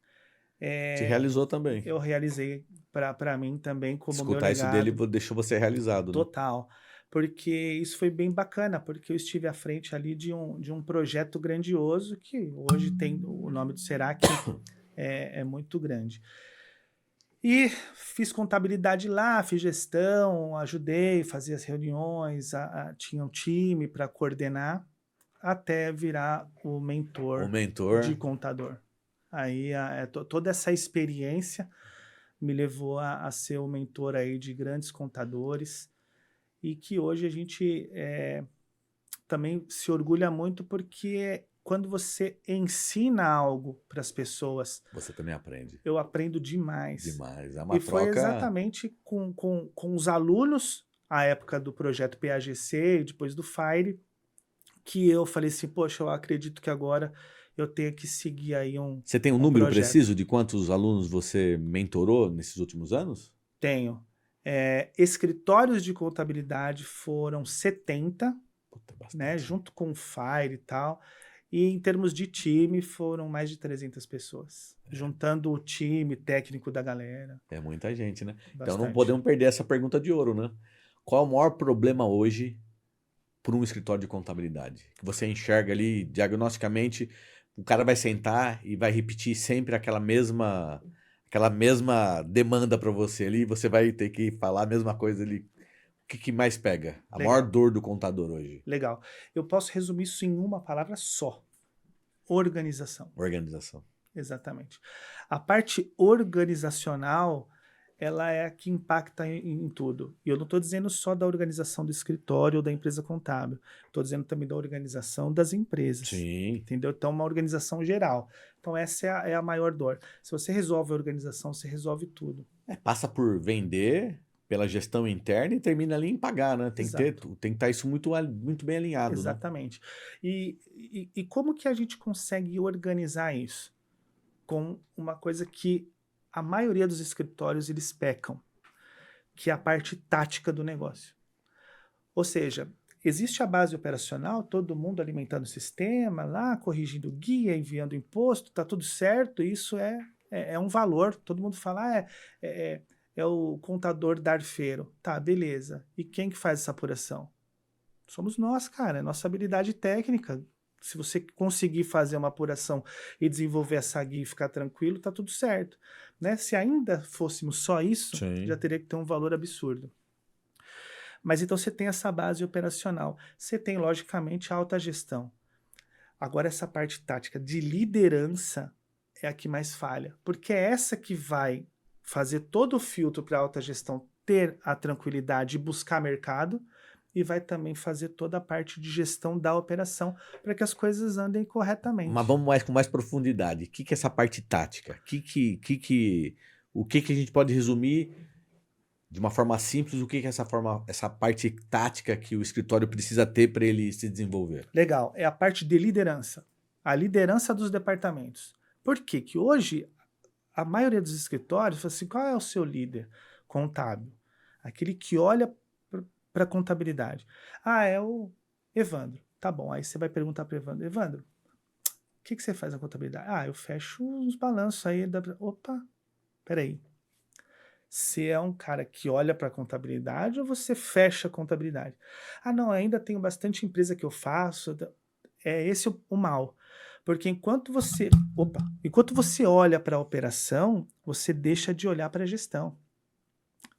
[SPEAKER 1] Te realizou também.
[SPEAKER 2] Eu realizei para mim também como meu
[SPEAKER 1] legado. Escutar isso dele deixou você realizado,
[SPEAKER 2] total. Né? Porque isso foi bem bacana, porque eu estive à frente ali de um projeto grandioso que hoje tem o nome do Serac, é muito grande. E fiz contabilidade lá, fiz gestão, ajudei, fazia as reuniões, tinha um time para coordenar, até virar o mentor de contador. Aí toda essa experiência me levou a ser o mentor aí de grandes contadores e que hoje a gente também se orgulha muito porque quando você ensina algo para as pessoas,
[SPEAKER 1] Você também aprende.
[SPEAKER 2] eu aprendo demais.
[SPEAKER 1] Demais. É uma
[SPEAKER 2] E foi
[SPEAKER 1] troca.
[SPEAKER 2] exatamente com os alunos, à época do projeto PAGC e depois do FIRE, que eu falei assim, poxa, eu acredito que agora eu tenho que seguir aí
[SPEAKER 1] Você tem um
[SPEAKER 2] um
[SPEAKER 1] número
[SPEAKER 2] projeto.
[SPEAKER 1] preciso de quantos alunos você mentorou nesses últimos anos?
[SPEAKER 2] Tenho. Escritórios de contabilidade foram 70,
[SPEAKER 1] Puta, bastante.
[SPEAKER 2] né, junto com o FIRE e tal. E em termos de time, foram mais de 300 pessoas, juntando o time técnico da galera.
[SPEAKER 1] É muita gente, né? Então não
[SPEAKER 2] Bastante.
[SPEAKER 1] podemos perder essa pergunta de ouro, né? Qual é o maior problema hoje para um escritório de contabilidade? Que você enxerga ali diagnosticamente, o cara vai sentar e vai repetir sempre aquela mesma demanda para você ali, e você vai ter que falar a mesma coisa ali. O que mais pega? A
[SPEAKER 2] Legal.
[SPEAKER 1] maior dor do contador hoje?
[SPEAKER 2] Legal. Eu posso resumir isso em uma palavra só: organização.
[SPEAKER 1] Organização.
[SPEAKER 2] Exatamente. A parte organizacional, ela é a que impacta em tudo. E eu não estou dizendo só da organização do escritório ou da empresa contábil. Estou dizendo também da organização das empresas.
[SPEAKER 1] Sim.
[SPEAKER 2] Entendeu? Então, uma organização geral. Então, essa é a maior dor. Se você resolve a organização, você resolve tudo.
[SPEAKER 1] Passa por vender pela gestão interna e termina ali em pagar, né? Tem
[SPEAKER 2] Exato.
[SPEAKER 1] que estar isso muito bem alinhado, né?
[SPEAKER 2] Exatamente. E como que a gente consegue organizar isso? Com uma coisa que a maioria dos escritórios eles pecam, que é a parte tática do negócio. Ou seja, existe a base operacional, todo mundo alimentando o sistema, lá corrigindo guia, enviando imposto, tá tudo certo, isso é um valor, todo mundo fala, é o contador darfeiro. Tá, beleza. E quem que faz essa apuração? Somos nós, cara, é nossa habilidade técnica. Se você conseguir fazer uma apuração e desenvolver essa guia e ficar tranquilo, tá tudo certo. Né? Se ainda fôssemos só isso,
[SPEAKER 1] Sim.
[SPEAKER 2] já teria que ter um valor absurdo. Mas então você tem essa base operacional. Você tem, logicamente, a alta gestão. Agora, essa parte tática de liderança é a que mais falha, porque é essa que vai fazer todo o filtro para a alta gestão ter a tranquilidade e buscar mercado, e vai também fazer toda a parte de gestão da operação para que as coisas andem corretamente.
[SPEAKER 1] Mas vamos com mais profundidade. O que é essa parte tática? O que a gente pode resumir de uma forma simples? O que é essa parte tática que o escritório precisa ter para ele se desenvolver?
[SPEAKER 2] Legal. É a parte de liderança. A liderança dos departamentos. Por quê? Que hoje a maioria dos escritórios fala assim, qual é o seu líder contábil? Aquele que olha para a contabilidade. É o Evandro. Tá bom, aí você vai perguntar para o Evandro. Evandro, o que você faz na contabilidade? Eu fecho os balanços aí. Opa, peraí. Você é um cara que olha para a contabilidade ou você fecha a contabilidade? Não, ainda tenho bastante empresa que eu faço. É esse o mal. Porque enquanto você olha para a operação, você deixa de olhar para a gestão.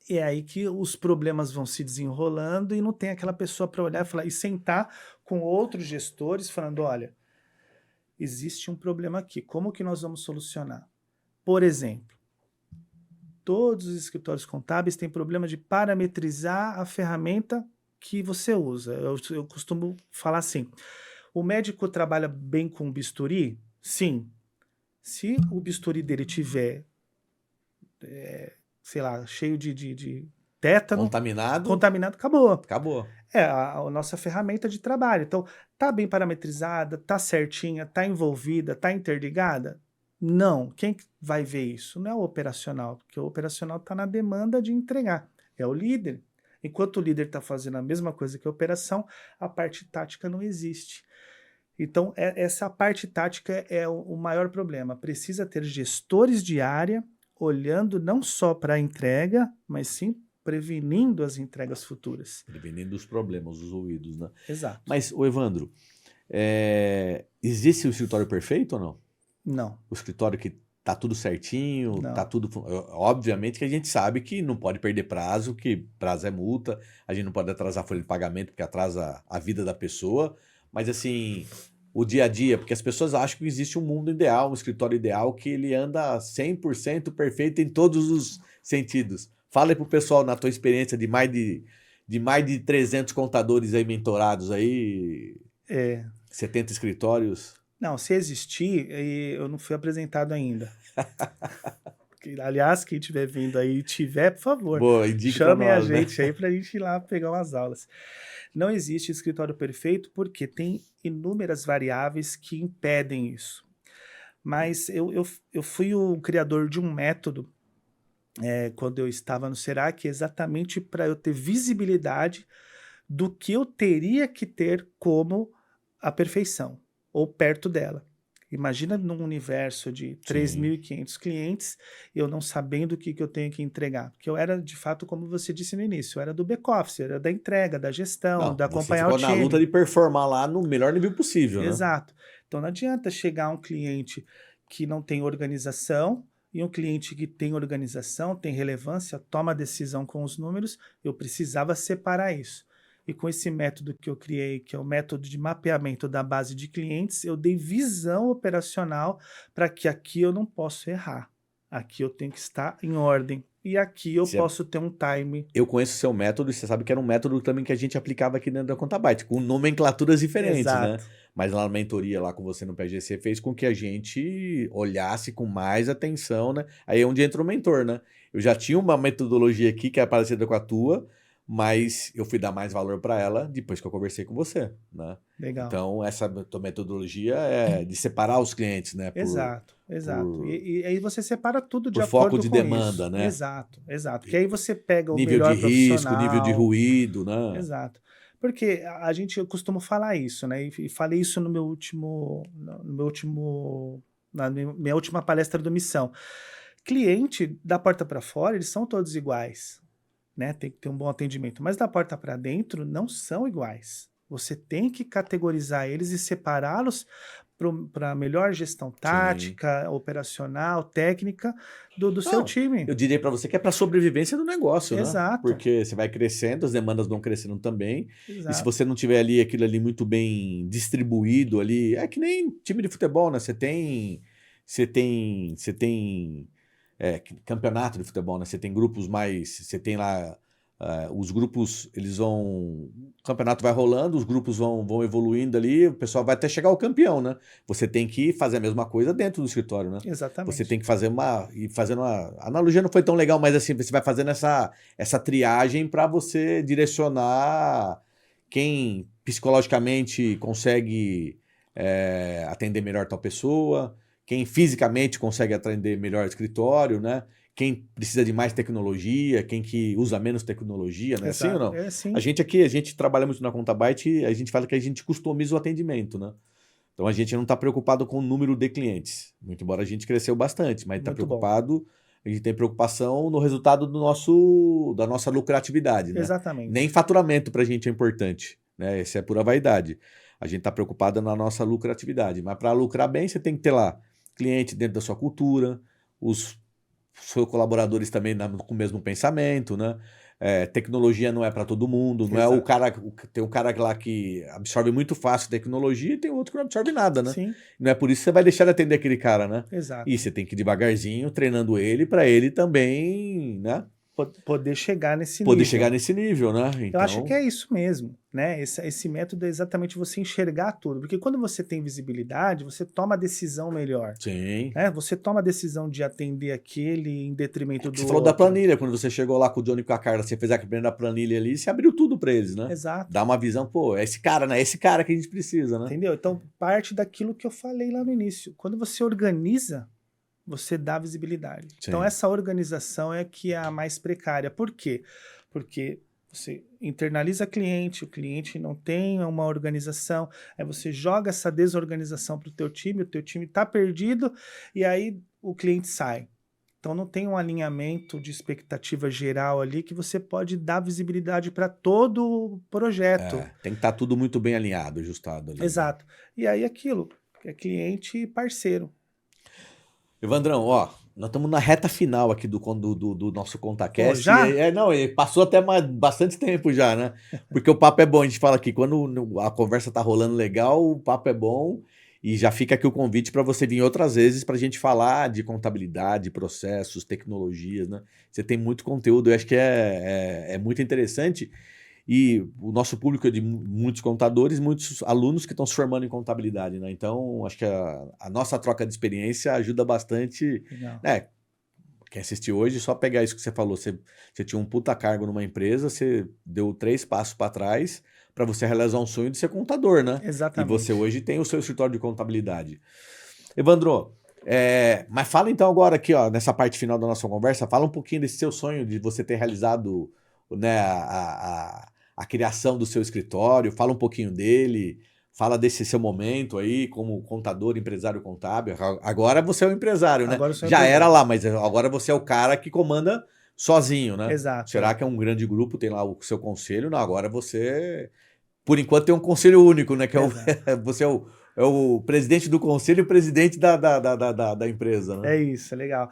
[SPEAKER 2] E é aí que os problemas vão se desenrolando e não tem aquela pessoa para olhar e falar, e sentar com outros gestores falando, olha, existe um problema aqui, como que nós vamos solucionar? Por exemplo, todos os escritórios contábeis têm problema de parametrizar a ferramenta que você usa. Eu costumo falar assim, o médico trabalha bem com bisturi? Sim. Se o bisturi dele tiver sei lá, cheio de tétano. Contaminado, acabou.
[SPEAKER 1] Acabou.
[SPEAKER 2] É a nossa ferramenta de trabalho. Então, tá bem parametrizada, tá certinha, tá envolvida, tá interligada? Não. Quem vai ver isso? Não é o operacional, porque o operacional tá na demanda de entregar. É o líder. Enquanto o líder está fazendo a mesma coisa que a operação, a parte tática não existe. Então, essa parte tática é o maior problema. Precisa ter gestores de área olhando não só para a entrega, mas sim prevenindo as entregas futuras.
[SPEAKER 1] Prevenindo os problemas, os ruídos, né?
[SPEAKER 2] Exato.
[SPEAKER 1] Mas, Evandro, existe o escritório perfeito ou não?
[SPEAKER 2] Não.
[SPEAKER 1] O escritório que tá tudo certinho,
[SPEAKER 2] Não.
[SPEAKER 1] tá tudo... Obviamente que a gente sabe que não pode perder prazo, que prazo é multa, a gente não pode atrasar a folha de pagamento porque atrasa a vida da pessoa, mas assim, o dia a dia, porque as pessoas acham que existe um mundo ideal, um escritório ideal, que ele anda 100% perfeito em todos os sentidos. Fala aí pro pessoal, na tua experiência de mais de 300 contadores aí mentorados aí,
[SPEAKER 2] É,
[SPEAKER 1] 70 escritórios.
[SPEAKER 2] não, se existir, eu não fui apresentado ainda. Aliás, quem estiver vindo aí e tiver, por favor,
[SPEAKER 1] Boa, indique pra
[SPEAKER 2] chamem a
[SPEAKER 1] nós, né?
[SPEAKER 2] gente aí para a gente ir lá pegar umas aulas. Não existe escritório perfeito porque tem inúmeras variáveis que impedem isso. Mas eu fui o criador de um método quando eu estava no Senac, exatamente para eu ter visibilidade do que eu teria que ter como a perfeição, ou perto dela. Imagina num universo de
[SPEAKER 1] Sim.
[SPEAKER 2] 3.500 clientes, eu não sabendo o que eu tenho que entregar. Porque eu era, de fato, como você disse no início, eu era do back-office, era da entrega, da gestão,
[SPEAKER 1] Não,
[SPEAKER 2] de
[SPEAKER 1] você
[SPEAKER 2] acompanhar o
[SPEAKER 1] ficou na luta
[SPEAKER 2] time.
[SPEAKER 1] de performar lá no melhor nível possível, né?
[SPEAKER 2] Exato. Então não adianta chegar um cliente que não tem organização e um cliente que tem organização, tem relevância, toma decisão com os números. Eu precisava separar isso. E com esse método que eu criei, que é o método de mapeamento da base de clientes, eu dei visão operacional para que aqui eu não posso errar. Aqui eu tenho que estar em ordem. E aqui eu
[SPEAKER 1] Você-
[SPEAKER 2] posso ter um time.
[SPEAKER 1] Eu conheço o seu método e você sabe que era um método também que a gente aplicava aqui dentro da Contabyte, com nomenclaturas diferentes, né?
[SPEAKER 2] Exato.
[SPEAKER 1] Mas lá na mentoria, lá com você no PGC, fez com que a gente olhasse com mais atenção, né? Aí é onde entra o mentor, né? Eu já tinha uma metodologia aqui que é parecida com a tua, mas eu fui dar mais valor para ela depois que eu conversei com você, né?
[SPEAKER 2] Legal.
[SPEAKER 1] Então, essa tua metodologia é de separar os clientes, né?
[SPEAKER 2] Exato, exato.
[SPEAKER 1] Por,
[SPEAKER 2] E aí você separa tudo de
[SPEAKER 1] por foco
[SPEAKER 2] acordo
[SPEAKER 1] de
[SPEAKER 2] com
[SPEAKER 1] demanda,
[SPEAKER 2] isso.
[SPEAKER 1] né?
[SPEAKER 2] Exato, exato. Que aí você pega o
[SPEAKER 1] Nível de
[SPEAKER 2] melhor
[SPEAKER 1] risco, nível de
[SPEAKER 2] profissional.
[SPEAKER 1] ruído, né?
[SPEAKER 2] Exato. Porque a gente, eu costumo falar isso, né? E falei isso na minha última palestra do Missão. Cliente, da porta para fora, eles são todos iguais, né? Tem que ter um bom atendimento. Mas da porta para dentro, não são iguais. Você tem que categorizar eles e separá-los para melhor gestão
[SPEAKER 1] Sim.
[SPEAKER 2] tática, operacional, técnica do seu
[SPEAKER 1] Não,
[SPEAKER 2] time.
[SPEAKER 1] eu diria para você que é para sobrevivência do negócio, né?
[SPEAKER 2] Exato,
[SPEAKER 1] Porque você vai crescendo, as demandas vão crescendo também. E se
[SPEAKER 2] exato.
[SPEAKER 1] você não tiver ali aquilo ali muito bem distribuído ali, é que nem time de futebol, né? Você tem campeonato de futebol, né? Você tem grupos mais, você tem lá os grupos, eles vão, o campeonato vai rolando, os grupos vão evoluindo ali, o pessoal vai até chegar ao campeão, né? Você tem que fazer a mesma coisa dentro do escritório, né? Você
[SPEAKER 2] Exatamente.
[SPEAKER 1] tem que fazer a analogia não foi tão legal, mas assim, você vai fazendo essa triagem para você direcionar quem psicologicamente consegue atender melhor tal pessoa, quem fisicamente consegue atender melhor o escritório, né? Quem precisa de mais tecnologia, quem que usa menos tecnologia, não é assim ou
[SPEAKER 2] Exato.
[SPEAKER 1] não?
[SPEAKER 2] É
[SPEAKER 1] A
[SPEAKER 2] assim.
[SPEAKER 1] gente aqui, a gente trabalha muito na Contabyte e a gente fala que a gente customiza o atendimento, né? Então a gente não está preocupado com o número de clientes. Muito embora a gente cresceu bastante, mas está
[SPEAKER 2] Muito bom.
[SPEAKER 1] preocupado, a gente tem preocupação no resultado da nossa lucratividade, né? Nem
[SPEAKER 2] Exatamente.
[SPEAKER 1] faturamento para a gente é importante, né? Essa é pura vaidade. A gente está preocupado na nossa lucratividade. Mas para lucrar bem, você tem que ter lá cliente dentro da sua cultura, os seus colaboradores também com o mesmo pensamento, né? Tecnologia não é para todo mundo, não é o
[SPEAKER 2] Exato.
[SPEAKER 1] cara, tem um cara lá que absorve muito fácil tecnologia e tem outro que não absorve nada, né?
[SPEAKER 2] Sim,
[SPEAKER 1] Não é por isso que você vai deixar de atender aquele cara, né? E
[SPEAKER 2] exato.
[SPEAKER 1] você tem que ir devagarzinho treinando ele para ele também, né?
[SPEAKER 2] Poder chegar nesse
[SPEAKER 1] Poder
[SPEAKER 2] nível.
[SPEAKER 1] chegar nesse nível, né?
[SPEAKER 2] Eu acho que
[SPEAKER 1] Então,
[SPEAKER 2] é isso mesmo, né? Esse método é exatamente você enxergar tudo, porque quando você tem visibilidade, você toma a decisão melhor,
[SPEAKER 1] sim.
[SPEAKER 2] né? Você toma a decisão de atender aquele em detrimento
[SPEAKER 1] Que
[SPEAKER 2] do
[SPEAKER 1] você falou da
[SPEAKER 2] outro.
[SPEAKER 1] planilha, quando você chegou lá com o Johnny e com a Carla, você fez a primeira planilha ali, você abriu tudo para eles, né?
[SPEAKER 2] Exato.
[SPEAKER 1] Dá uma visão, pô, é esse cara, né? É esse cara que a gente precisa, né?
[SPEAKER 2] Entendeu? Então, parte daquilo que eu falei lá no início. Quando você organiza, você dá visibilidade. Então,
[SPEAKER 1] Sim.
[SPEAKER 2] essa organização é que é a mais precária. Por quê? Porque você internaliza cliente, o cliente não tem uma organização, aí você joga essa desorganização para o teu time está perdido, e aí o cliente sai. Então, não tem um alinhamento de expectativa geral ali que você pode dar visibilidade para todo o projeto.
[SPEAKER 1] Tem que estar tudo muito bem alinhado, ajustado ali, né?
[SPEAKER 2] Exato. E aí aquilo, é cliente e parceiro.
[SPEAKER 1] Evandrão, ó, Nós estamos na reta final aqui do nosso
[SPEAKER 2] Pô,
[SPEAKER 1] ContaCast.
[SPEAKER 2] já?
[SPEAKER 1] Não, passou até bastante tempo já, né? Porque o papo é bom, a gente fala aqui, quando a conversa tá rolando legal, o papo é bom. E já fica aqui o convite para você vir outras vezes para a gente falar de contabilidade, processos, tecnologias, né? Você tem muito conteúdo, eu acho que é muito interessante. E o nosso público é de muitos contadores, muitos alunos que estão se formando em contabilidade, né? Então, acho que a nossa troca de experiência ajuda bastante,
[SPEAKER 2] Legal.
[SPEAKER 1] né? Quem assistiu hoje, só pegar isso que você falou. Você tinha um puta cargo numa empresa, você deu 3 passos para trás para você realizar um sonho de ser contador, né? E você
[SPEAKER 2] Exatamente.
[SPEAKER 1] hoje tem o seu escritório de contabilidade. Evandro, mas fala então agora aqui, ó, nessa parte final da nossa conversa, fala um pouquinho desse seu sonho de você ter realizado, né, a criação do seu escritório, fala um pouquinho dele, fala desse seu momento aí como contador, empresário contábil. Agora você é o empresário, né?
[SPEAKER 2] Agora eu sou
[SPEAKER 1] Já era
[SPEAKER 2] empresário.
[SPEAKER 1] lá, mas agora você é o cara que comanda sozinho, né?
[SPEAKER 2] Exato,
[SPEAKER 1] Será que é um grande grupo, tem lá o seu conselho? Não, agora você, por enquanto, tem um conselho único, né? Que é
[SPEAKER 2] exato.
[SPEAKER 1] você é o presidente do conselho e o presidente da empresa, né?
[SPEAKER 2] É isso, é legal.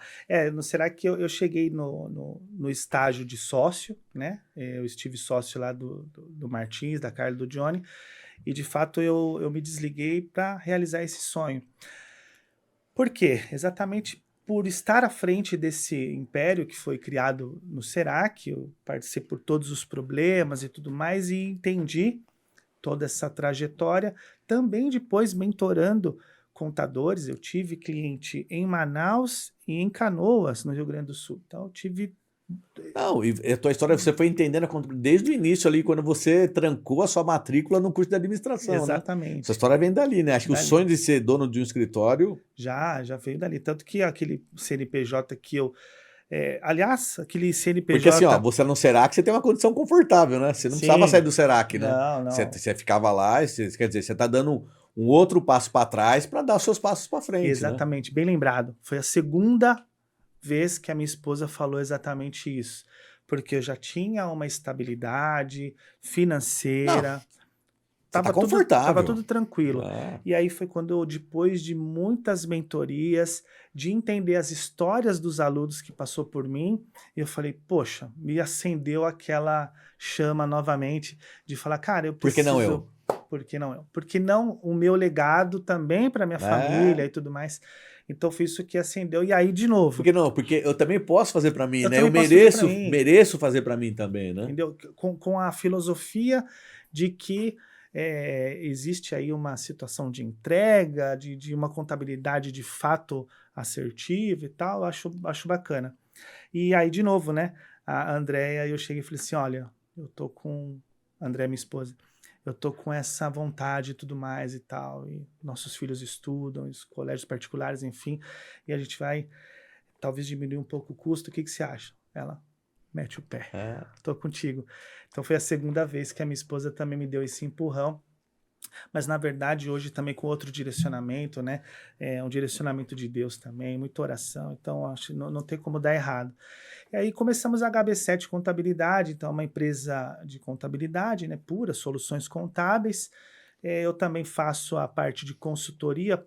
[SPEAKER 2] Será que eu cheguei no estágio de sócio, né? Eu estive sócio lá do Martins, da Carla e do Johnny, e de fato eu me desliguei para realizar esse sonho. Por quê? Exatamente por estar à frente desse império que foi criado no Serac, eu passei por todos os problemas e tudo mais e entendi toda essa trajetória, também depois mentorando contadores. Eu tive cliente em Manaus e em Canoas, no Rio Grande do Sul. Então, eu tive.
[SPEAKER 1] Não, e a tua história você foi entendendo desde o início ali, quando você trancou a sua matrícula no curso de administração, né? Essa
[SPEAKER 2] Exatamente.
[SPEAKER 1] história vem dali, né? Acho que o sonho
[SPEAKER 2] Dali.
[SPEAKER 1] de ser dono de um escritório.
[SPEAKER 2] Já veio dali. Tanto que aquele CNPJ que eu. Aliás, aquele
[SPEAKER 1] Porque assim, ó,
[SPEAKER 2] CNPJ.
[SPEAKER 1] você no Serac você tem uma condição confortável, né? Você não precisava sair
[SPEAKER 2] Sim.
[SPEAKER 1] do Serac, né?
[SPEAKER 2] Não,
[SPEAKER 1] Você,
[SPEAKER 2] não.
[SPEAKER 1] você ficava lá, quer dizer, você tá dando um outro passo para trás para dar os seus passos para frente, né?
[SPEAKER 2] Exatamente. Bem lembrado. Foi a segunda vez que a minha esposa falou exatamente isso. Porque eu já tinha uma estabilidade
[SPEAKER 1] Não,
[SPEAKER 2] financeira,
[SPEAKER 1] você tá
[SPEAKER 2] tava
[SPEAKER 1] confortável.
[SPEAKER 2] tudo tranquilo.
[SPEAKER 1] É.
[SPEAKER 2] E aí foi quando eu, depois de muitas mentorias, de entender as histórias dos alunos que passou por mim, eu falei, poxa, me acendeu aquela chama novamente de falar, cara, eu
[SPEAKER 1] Por que não eu?
[SPEAKER 2] preciso. Por que não eu? Por que não o meu legado também para minha família
[SPEAKER 1] É.
[SPEAKER 2] e tudo mais? Então foi isso que acendeu. E aí, de novo,
[SPEAKER 1] Por que não? Porque eu também posso fazer para mim,
[SPEAKER 2] eu
[SPEAKER 1] né? Eu
[SPEAKER 2] também posso fazer para
[SPEAKER 1] mereço,
[SPEAKER 2] mim.
[SPEAKER 1] mereço fazer para mim também, né?
[SPEAKER 2] Entendeu? Com a filosofia de que existe aí uma situação de entrega, de uma contabilidade de fato assertiva e tal, acho bacana. E aí, de novo, né, a Andréia, eu cheguei e falei assim, olha, eu tô com, a Andréia, minha esposa, eu tô com essa vontade e tudo mais e tal, e nossos filhos estudam, os colégios particulares, enfim, e a gente vai talvez diminuir um pouco o custo, o que que você acha? Ela mete o pé.
[SPEAKER 1] É.
[SPEAKER 2] Tô contigo. Então foi a segunda vez que a minha esposa também me deu esse empurrão, mas na verdade hoje também com outro direcionamento, né? Um direcionamento de Deus também, muita oração, então acho que não tem como dar errado. E aí começamos a HB7 Contabilidade, então é uma empresa de contabilidade, né, pura, soluções contábeis. Eu também faço a parte de consultoria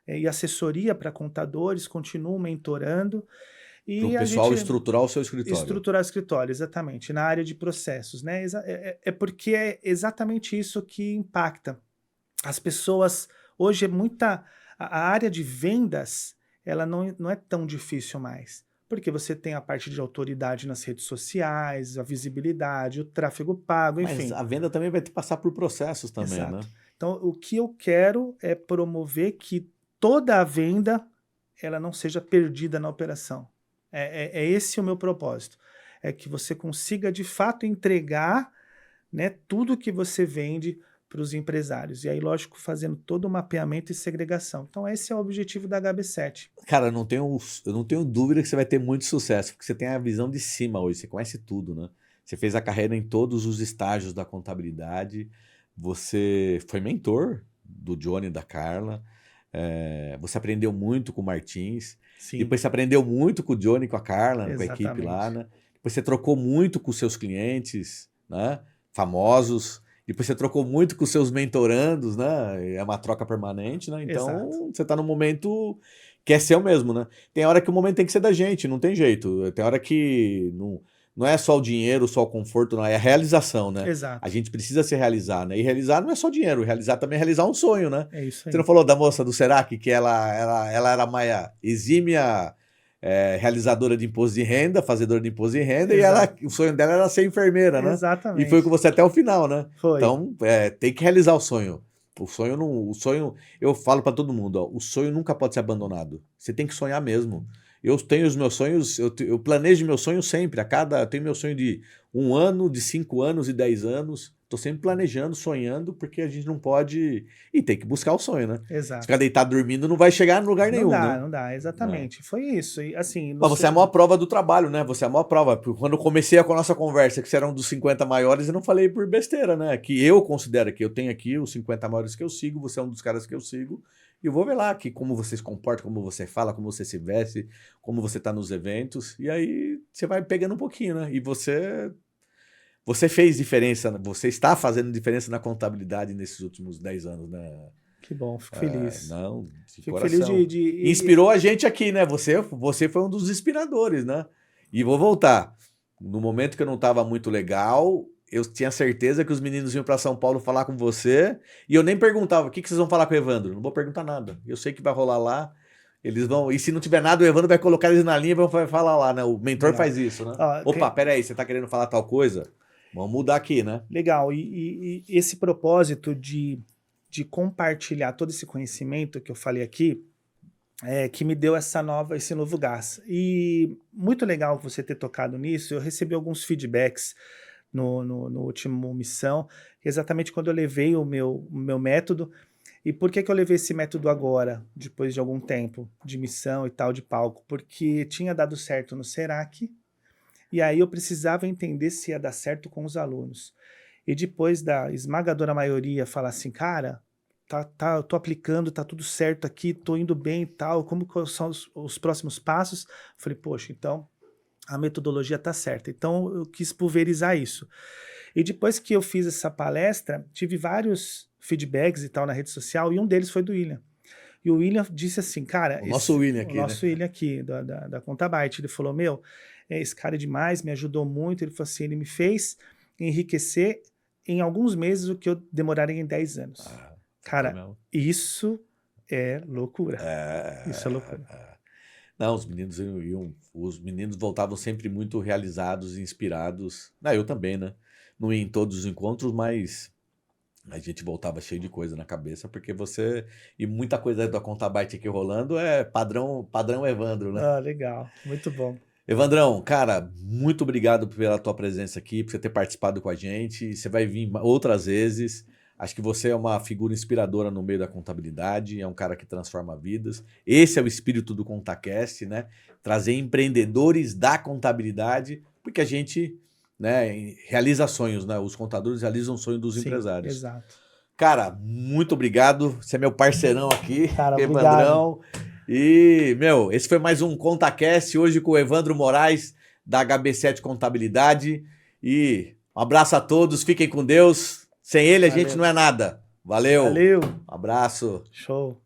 [SPEAKER 2] e assessoria para contadores, continuo mentorando.
[SPEAKER 1] Para o
[SPEAKER 2] E a
[SPEAKER 1] pessoal
[SPEAKER 2] gente
[SPEAKER 1] estruturar o seu escritório.
[SPEAKER 2] estruturar o escritório, exatamente, na área de processos, né? Porque é exatamente isso que impacta. As pessoas, hoje é muita. A área de vendas, ela não é tão difícil mais. Porque você tem a parte de autoridade nas redes sociais, a visibilidade, o tráfego pago,
[SPEAKER 1] Mas
[SPEAKER 2] enfim.
[SPEAKER 1] a venda também vai ter que passar por processos também, né?
[SPEAKER 2] Exato. Então, o que eu quero é promover que toda a venda ela não seja perdida na operação. É esse o meu propósito. É que você consiga, de fato, entregar, né, tudo que você vende para os empresários. E aí, lógico, fazendo todo o mapeamento e segregação. Então, esse é o objetivo da HB7.
[SPEAKER 1] Cara, eu não tenho dúvida que você vai ter muito sucesso, porque você tem a visão de cima hoje, você conhece tudo, né? Você fez a carreira em todos os estágios da contabilidade, você foi mentor do Johnny e da Carla, você aprendeu muito com o Martins,
[SPEAKER 2] Sim,
[SPEAKER 1] depois você aprendeu muito com o Johnny e com a Carla, com a equipe lá,
[SPEAKER 2] exatamente.
[SPEAKER 1] né? Depois você trocou muito com os seus clientes, né? Famosos. Depois você trocou muito com os seus mentorandos, né? É uma troca permanente, né?
[SPEAKER 2] Exato.
[SPEAKER 1] Então você está num momento que é seu mesmo, né? Tem hora que o momento tem que ser da gente, não tem jeito. Tem hora que não é só o dinheiro, só o conforto, não, é a realização, né? A
[SPEAKER 2] Exato.
[SPEAKER 1] gente precisa se realizar, né? E realizar não é só dinheiro, realizar também é realizar um sonho, né?
[SPEAKER 2] É isso
[SPEAKER 1] Você não
[SPEAKER 2] aí.
[SPEAKER 1] falou da moça do Serac, que ela era uma exímia realizadora de imposto de renda, fazedora de imposto de renda, e
[SPEAKER 2] Exato.
[SPEAKER 1] o sonho dela era ser enfermeira, né? E foi com
[SPEAKER 2] Exatamente.
[SPEAKER 1] você até o final, né?
[SPEAKER 2] Foi.
[SPEAKER 1] Então, tem que realizar o sonho. O sonho, eu falo pra todo mundo, ó, o sonho nunca pode ser abandonado. Você tem que sonhar mesmo. Eu tenho os meus sonhos, eu planejo meus sonhos sempre. Eu tenho meu sonho de 1 ano, de 5 anos e 10 anos. Tô sempre planejando, sonhando, porque a gente não pode. E tem que buscar o sonho, né? Se ficar
[SPEAKER 2] Exato.
[SPEAKER 1] deitado dormindo, não vai chegar em lugar nenhum, né?
[SPEAKER 2] Não dá,
[SPEAKER 1] É.
[SPEAKER 2] exatamente. Foi isso. E assim,
[SPEAKER 1] Mas você é a maior prova do trabalho, né? Você é a maior prova. Porque quando eu comecei com a nossa conversa, que você era um dos 50 maiores, eu não falei por besteira, né? Que eu considero que eu tenho aqui os 50 maiores que eu sigo, você é um dos caras que eu sigo. E eu vou ver lá que como você se comporta, como você fala, como você se veste, como você tá nos eventos. E aí você vai pegando um pouquinho, né? E você fez diferença, você está fazendo diferença na contabilidade nesses últimos 10 anos, né?
[SPEAKER 2] que bom, fico feliz.
[SPEAKER 1] Não, de
[SPEAKER 2] Fico feliz
[SPEAKER 1] coração. Inspirou a gente aqui, né? Você foi um dos inspiradores, né? E vou voltar. No momento que eu não estava muito legal, eu tinha certeza que os meninos iam para São Paulo falar com você. E eu nem perguntava, o que vocês vão falar com o Evandro? Não vou perguntar nada. Eu sei que vai rolar lá. Eles vão. E se não tiver nada, o Evandro vai colocar eles na linha e vai falar lá, né? O mentor
[SPEAKER 2] Legal.
[SPEAKER 1] faz isso, né?
[SPEAKER 2] Ó,
[SPEAKER 1] Opa, peraí, você tá querendo falar tal coisa? Vamos mudar aqui, né?
[SPEAKER 2] legal. E esse propósito de compartilhar todo esse conhecimento que eu falei aqui, que me deu esse novo gás. E muito legal você ter tocado nisso. Eu recebi alguns feedbacks no último missão, exatamente quando eu levei o meu método. E por que eu levei esse método agora, depois de algum tempo de missão e tal, de palco? Porque tinha dado certo no Serac, e aí eu precisava entender se ia dar certo com os alunos. E depois da esmagadora maioria falar assim, cara, eu tô aplicando, tá tudo certo aqui, tô indo bem e tal, como que são os próximos passos? Falei, poxa, então a metodologia tá certa. Então eu quis pulverizar isso. E depois que eu fiz essa palestra, tive vários feedbacks e tal na rede social, e um deles foi do William. E o William disse assim, cara,
[SPEAKER 1] O nosso William
[SPEAKER 2] o
[SPEAKER 1] aqui,
[SPEAKER 2] nosso
[SPEAKER 1] né?
[SPEAKER 2] William aqui, da Contabyte, ele falou, meu, esse cara é demais, me ajudou muito, ele falou assim, ele me fez enriquecer em alguns meses o que eu demoraria em 10 anos. Cara, isso é loucura. Isso é loucura.
[SPEAKER 1] Não, os meninos voltavam sempre muito realizados e inspirados. Eu também, né? Não ia em todos os encontros, mas a gente voltava cheio de coisa na cabeça, porque e muita coisa da Contabyte aqui rolando é padrão Evandro, né?
[SPEAKER 2] Ah, legal, muito bom.
[SPEAKER 1] Evandrão, cara, muito obrigado pela tua presença aqui, por você ter participado com a gente. Você vai vir outras vezes. Acho que você é uma figura inspiradora no meio da contabilidade, é um cara que transforma vidas. Esse é o espírito do ContaCast, né? Trazer empreendedores da contabilidade, porque a gente, né, realiza sonhos, né? Os contadores realizam o sonho dos empresários.
[SPEAKER 2] Exato.
[SPEAKER 1] Cara, muito obrigado. Você é meu parceirão aqui,
[SPEAKER 2] Cara,
[SPEAKER 1] Evandrão. E, esse foi mais um ContaCast, hoje com o Evandro Moraes, da HB7 Contabilidade. E um abraço a todos, fiquem com Deus. Sem ele a gente não é nada. Valeu.
[SPEAKER 2] Valeu.
[SPEAKER 1] Um abraço.
[SPEAKER 2] Show.